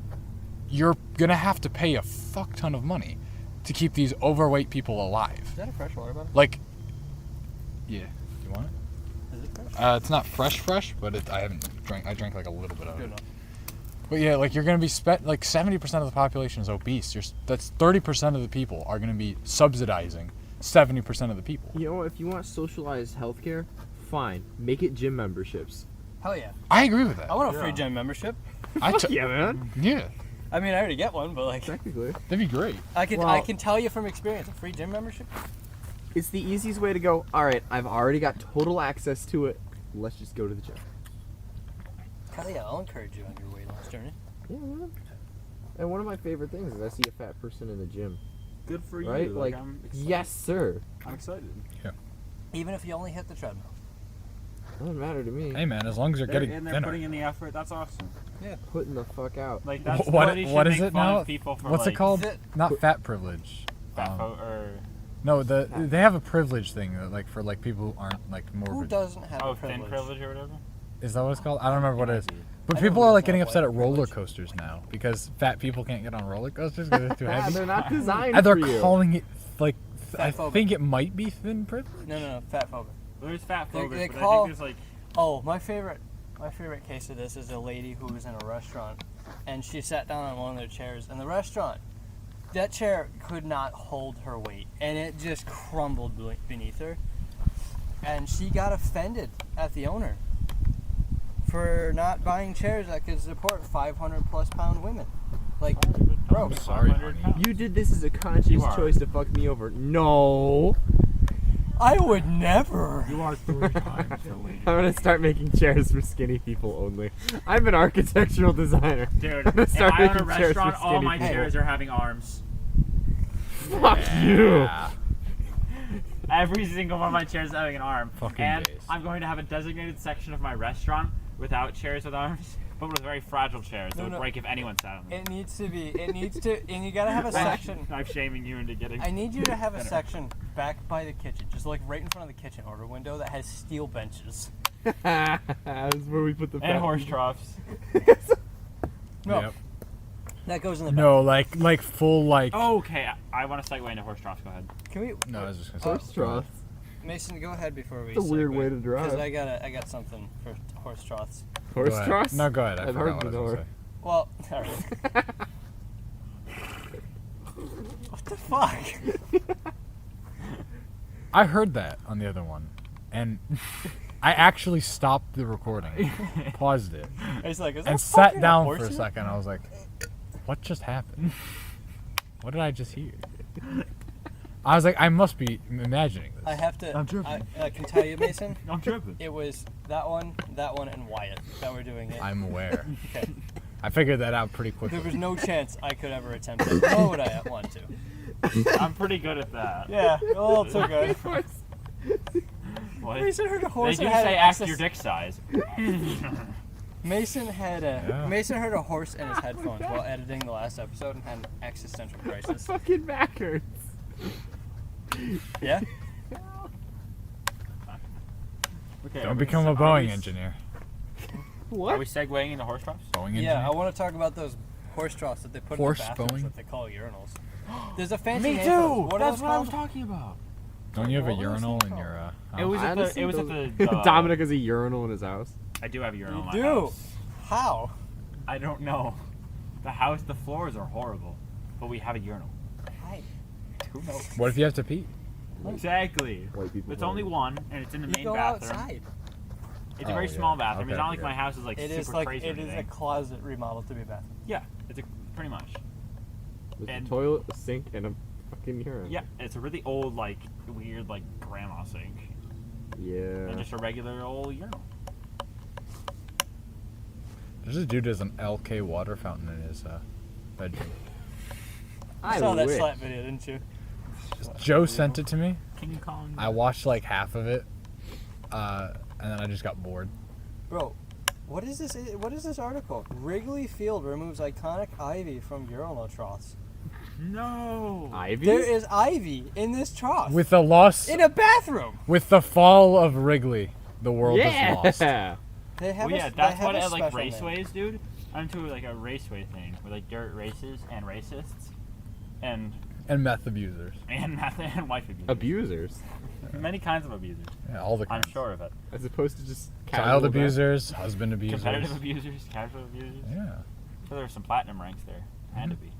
Speaker 4: you're going to have to pay a fuck ton of money to keep these overweight people alive.
Speaker 2: Is that a fresh water bottle?
Speaker 4: Like, yeah, you want it?
Speaker 2: Is it fresh?
Speaker 4: It's not fresh, but I drank like a little bit of
Speaker 2: Good
Speaker 4: it.
Speaker 2: enough.
Speaker 4: But yeah, like you're gonna be like 70% of the population is obese. That's 30% of the people are gonna be subsidizing 70% of the people.
Speaker 3: You know what? If you want socialized healthcare, fine. Make it gym memberships.
Speaker 2: Hell yeah.
Speaker 4: I agree with that.
Speaker 2: I want a free
Speaker 6: Yeah.
Speaker 2: gym membership.
Speaker 3: Yeah, man.
Speaker 4: Yeah,
Speaker 2: I mean, I already get one, but like,
Speaker 3: Technically.
Speaker 4: that'd be great.
Speaker 2: I
Speaker 3: Well-
Speaker 2: can tell you from experience, a free gym membership.
Speaker 3: It's the easiest way to go, alright, I've already got total access to it. Let's just go to the gym.
Speaker 2: Hell yeah, I'll encourage you on your weight loss journey.
Speaker 3: Yeah, man. And one of my favorite things is I see a fat person in the gym.
Speaker 6: Good for
Speaker 3: Right?
Speaker 6: you.
Speaker 3: Like,
Speaker 6: I'm excited.
Speaker 3: yes, sir.
Speaker 6: I'm excited.
Speaker 2: Even if you only hit the treadmill.
Speaker 3: Doesn't matter to me.
Speaker 4: Hey man, as long as you're getting
Speaker 6: And they're
Speaker 4: thinner.
Speaker 6: putting in the effort. That's awesome.
Speaker 3: Putting the fuck out.
Speaker 6: Like that's
Speaker 4: What
Speaker 6: nobody should
Speaker 4: what is
Speaker 6: make
Speaker 4: it
Speaker 6: fun
Speaker 4: now?
Speaker 6: of people for
Speaker 4: What's
Speaker 6: like
Speaker 4: it called?
Speaker 2: Fit-
Speaker 4: Not fat privilege.
Speaker 6: Fat or
Speaker 4: No, they have a privilege thing like for like people who aren't like
Speaker 2: Who
Speaker 4: morbid.
Speaker 2: doesn't have a
Speaker 6: thin privilege or whatever.
Speaker 4: Is that what it's called? I don't remember what it is. But
Speaker 2: I know
Speaker 4: people
Speaker 2: what
Speaker 4: are
Speaker 2: it's
Speaker 4: like getting
Speaker 2: called,
Speaker 4: upset at
Speaker 2: white
Speaker 4: roller
Speaker 2: privilege.
Speaker 4: coasters now because fat people can't get on roller coasters because they're too
Speaker 3: Yeah,
Speaker 4: heavy.
Speaker 3: they're not designed
Speaker 4: And they're
Speaker 3: for you.
Speaker 4: calling it like I
Speaker 2: Fatphobic.
Speaker 4: think it might be thin privilege.
Speaker 2: No, fat phobic.
Speaker 6: There's fat
Speaker 2: They-
Speaker 6: phobic,
Speaker 2: they
Speaker 6: but
Speaker 2: call-
Speaker 6: I think there's like
Speaker 2: Oh, my favorite case of this is a lady who was in a restaurant, and she sat down on one of their chairs in the restaurant. That chair could not hold her weight, and it just crumbled beneath her. And she got offended at the owner for not buying chairs that could support 500+ pound women. Like, bro,
Speaker 4: sorry,
Speaker 6: 500
Speaker 4: honey.
Speaker 6: pounds.
Speaker 3: You did this as a conscious
Speaker 6: You are.
Speaker 3: choice to fuck me over. No.
Speaker 2: I would never.
Speaker 6: You are 3 times the lady.
Speaker 7: I'm gonna start making chairs for skinny people only. I'm an architectural designer.
Speaker 6: Dude,
Speaker 7: I'm gonna
Speaker 6: if
Speaker 7: start
Speaker 6: I own a
Speaker 7: making chairs for
Speaker 6: restaurant, all
Speaker 7: skinny
Speaker 6: my
Speaker 7: people.
Speaker 6: chairs are having arms.
Speaker 7: Fuck you.
Speaker 6: Every single one of my chairs is having an arm.
Speaker 4: Fucking
Speaker 6: and
Speaker 4: days.
Speaker 6: I'm going to have a designated section of my restaurant without chairs with arms, but with very fragile chairs that would break if anyone sat on them.
Speaker 2: It needs to, and you gotta have a section.
Speaker 6: I'm shaming you into getting.
Speaker 2: I need you to have a section back by the kitchen, just like right in front of the kitchen order window that has steel benches.
Speaker 7: That's where we put the
Speaker 6: And horse troughs.
Speaker 2: No,
Speaker 4: Yep.
Speaker 2: that goes in the back.
Speaker 4: No, like full like.
Speaker 6: Oh, okay, I want to segue into horse troughs. Go ahead.
Speaker 2: Can we,
Speaker 4: No, I was just gonna
Speaker 7: horse
Speaker 4: say.
Speaker 7: troughs.
Speaker 2: Mason, go ahead before we.
Speaker 7: It's a weird way to
Speaker 2: Because
Speaker 7: drive.
Speaker 2: I got something for horse troughs.
Speaker 4: Go
Speaker 7: Horse
Speaker 4: ahead.
Speaker 7: troughs?
Speaker 4: No, go ahead. I
Speaker 7: I've
Speaker 4: forgot
Speaker 7: heard
Speaker 4: what I was
Speaker 7: before.
Speaker 4: gonna say.
Speaker 2: Well, all right. What the fuck?
Speaker 4: I heard that on the other one, and I actually stopped the recording, paused it,
Speaker 2: It's like, is
Speaker 4: and
Speaker 2: that
Speaker 4: sat
Speaker 2: fucking
Speaker 4: down
Speaker 2: horse
Speaker 4: for a
Speaker 2: here?
Speaker 4: second. I was like, "What just happened? What did I just hear?" I was like, "I must be imagining this."
Speaker 2: I have to.
Speaker 6: I'm tripping.
Speaker 2: I can tell you, Mason.
Speaker 6: I'm tripping.
Speaker 2: It was that one, and Wyatt that were doing it.
Speaker 4: I'm aware.
Speaker 2: Okay.
Speaker 4: I figured that out pretty
Speaker 2: There
Speaker 4: quickly.
Speaker 2: was no chance I could ever attempt it, nor would I want to.
Speaker 6: I'm pretty good at that.
Speaker 2: Yeah, a little too good.
Speaker 6: What?
Speaker 2: Mason heard a
Speaker 6: They
Speaker 2: horse
Speaker 6: do
Speaker 2: and had
Speaker 6: say
Speaker 2: an
Speaker 6: act
Speaker 2: exis-
Speaker 6: your dick size.
Speaker 2: Mason had a
Speaker 4: Yeah.
Speaker 2: Mason heard a horse in his headphones while editing the last episode and had an existential crisis.
Speaker 7: Fucking back hurts.
Speaker 2: Yeah.
Speaker 6: Okay,
Speaker 4: Don't become a Boeing engineer.
Speaker 6: Are we segueing into horse troughs?
Speaker 4: Boeing engineer.
Speaker 2: Yeah, I want to talk about those horse troughs that they put
Speaker 4: Horse
Speaker 2: in the bathrooms
Speaker 4: Boeing?
Speaker 2: that they call urinals. There's a fancy
Speaker 6: Me
Speaker 2: name
Speaker 6: too.
Speaker 2: for those. What are
Speaker 6: That's
Speaker 2: those
Speaker 6: what I was
Speaker 2: called?
Speaker 6: talking about.
Speaker 4: Don't you have a
Speaker 2: What was
Speaker 4: urinal
Speaker 2: it
Speaker 4: in
Speaker 2: called?
Speaker 4: your
Speaker 6: It was
Speaker 4: house?
Speaker 6: at the. It was at the.
Speaker 7: Dominic has a urinal in his house.
Speaker 6: I do have a urinal in my
Speaker 2: You do?
Speaker 6: house.
Speaker 2: How?
Speaker 6: I don't know. The house, the floors are horrible, but we have a urinal.
Speaker 2: Hi.
Speaker 6: Who knows?
Speaker 4: What if you have to pee?
Speaker 6: Exactly.
Speaker 7: White people.
Speaker 6: It's only one, and it's in the
Speaker 2: You
Speaker 6: main
Speaker 2: go
Speaker 6: bathroom.
Speaker 2: outside.
Speaker 6: It's a
Speaker 4: Oh,
Speaker 6: very
Speaker 4: yeah.
Speaker 6: small bathroom.
Speaker 4: Okay,
Speaker 6: It's not like
Speaker 4: yeah.
Speaker 6: my house is like
Speaker 2: It
Speaker 6: super
Speaker 2: is like
Speaker 6: crazy. or
Speaker 2: it is a
Speaker 6: anything.
Speaker 2: closet remodeled to be a bathroom.
Speaker 6: Yeah, it's a pretty much.
Speaker 7: There's
Speaker 6: and-
Speaker 7: a toilet, a sink, and a fucking urinal.
Speaker 6: Yeah, it's a really old, like weird, like grandma sink, and
Speaker 7: Yeah.
Speaker 6: just a regular old urinal.
Speaker 4: There's a dude who has an LK water fountain in his bedroom.
Speaker 2: I saw that slap video, didn't you?
Speaker 4: Joe sent it to me.
Speaker 6: King Kong.
Speaker 4: I watched like half of it, and then I just got bored.
Speaker 2: Bro, what is this? What is this article? Wrigley Field removes iconic ivy from urinal troughs.
Speaker 6: No.
Speaker 7: Ivy?
Speaker 2: There is ivy in this trough.
Speaker 4: With the loss,
Speaker 2: in a bathroom.
Speaker 4: with the fall of Wrigley, the world is lost.
Speaker 7: Yeah.
Speaker 2: They have
Speaker 6: Well, yeah,
Speaker 2: a,
Speaker 6: that's
Speaker 2: they have
Speaker 6: what
Speaker 2: a
Speaker 6: at like
Speaker 2: special name.
Speaker 6: raceways, dude. I'm into like a raceway thing with like dirt races and racists, and
Speaker 4: And meth abusers.
Speaker 6: meth and wife abusers.
Speaker 7: Abusers.
Speaker 6: Many kinds of abusers.
Speaker 4: Yeah, all the
Speaker 6: I'm
Speaker 4: kinds.
Speaker 6: sure of it.
Speaker 7: As opposed to just
Speaker 4: Child
Speaker 7: casual
Speaker 4: abusers, husband abusers.
Speaker 6: Competitive abusers, casual abusers.
Speaker 4: Yeah,
Speaker 6: So there are some platinum ranks there. Had to be,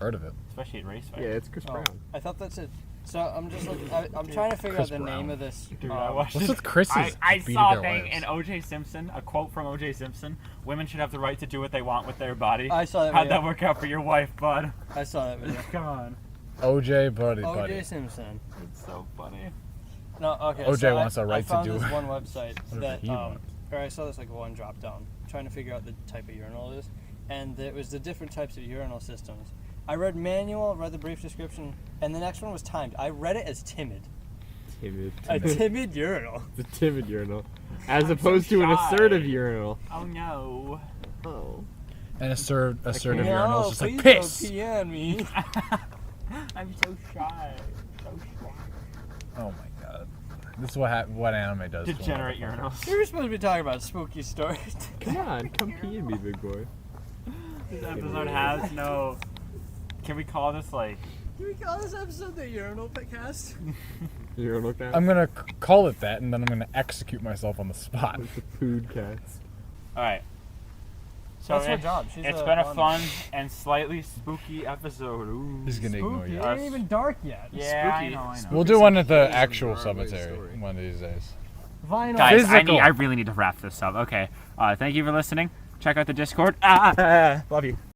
Speaker 4: heard of it.
Speaker 6: especially at race
Speaker 7: bath. Yeah, it's Chris
Speaker 2: Oh,
Speaker 7: Brown.
Speaker 2: I thought that's it. So I'm just looking. I'm trying to figure
Speaker 4: Chris
Speaker 2: out the name
Speaker 4: Brown.
Speaker 2: of this.
Speaker 6: Dude, I watched
Speaker 4: What's
Speaker 6: it.
Speaker 4: with Chris's
Speaker 6: I
Speaker 4: beating
Speaker 6: saw a
Speaker 4: their
Speaker 6: thing
Speaker 4: wives?
Speaker 6: in O.J. Simpson, a quote from O.J. Simpson: "Women should have the right to do what they want with their body."
Speaker 2: I saw that
Speaker 6: How'd
Speaker 2: video.
Speaker 6: that work out for your wife, bud?
Speaker 2: I saw that video.
Speaker 6: Come on.
Speaker 4: OJ, buddy.
Speaker 2: O.J. Simpson.
Speaker 6: It's so funny.
Speaker 2: No, okay.
Speaker 4: OJ
Speaker 2: so
Speaker 4: wants a right
Speaker 2: I
Speaker 4: to
Speaker 2: found
Speaker 4: do
Speaker 2: this one website
Speaker 4: whatever
Speaker 2: that,
Speaker 4: he wants.
Speaker 2: or I saw this like one drop down, trying to figure out the type of urinal it is, and it was the different types of urinal systems. I read manual, read the brief description, and the next one was timed. I read it as timid.
Speaker 7: Timid.
Speaker 2: A timid urinal.
Speaker 7: It's a timid urinal. As
Speaker 6: I'm so
Speaker 7: opposed to an
Speaker 6: shy.
Speaker 7: assertive urinal.
Speaker 6: Oh no.
Speaker 7: Oh.
Speaker 4: And assertive
Speaker 7: No,
Speaker 4: urinal is just like
Speaker 2: please
Speaker 4: piss.
Speaker 2: don't pee on me.
Speaker 6: I'm so shy. So shy.
Speaker 4: Oh my god. This is what anime does. to a
Speaker 6: Degenerate
Speaker 4: motherfucker.
Speaker 6: urinals.
Speaker 2: We were supposed to be talking about spooky stories.
Speaker 7: Come on, come pee in me, big boy.
Speaker 6: This episode has no. Can we call this like?
Speaker 2: Can we call this episode the urinal cast?
Speaker 7: Urinal cat?
Speaker 4: I'm gonna call it that, and then I'm gonna execute myself on the spot.
Speaker 7: It's the food cats.
Speaker 6: All right. So
Speaker 2: That's her job. She's
Speaker 6: it's
Speaker 2: a
Speaker 6: been a
Speaker 2: bond.
Speaker 6: fun and slightly spooky episode. Ooh.
Speaker 4: He's gonna ignore
Speaker 2: Spooky.
Speaker 4: you.
Speaker 2: It ain't even dark yet.
Speaker 6: Yeah, I
Speaker 2: Spooky.
Speaker 6: know. I know.
Speaker 4: We'll do one at the
Speaker 3: Asian
Speaker 4: actual
Speaker 3: Gerard Way
Speaker 4: cemetery
Speaker 3: story.
Speaker 4: one of these days.
Speaker 2: Vinyl.
Speaker 6: Guys,
Speaker 4: Physical.
Speaker 6: I really need to wrap this up. Okay. Thank you for listening. Check out the Discord. Love you.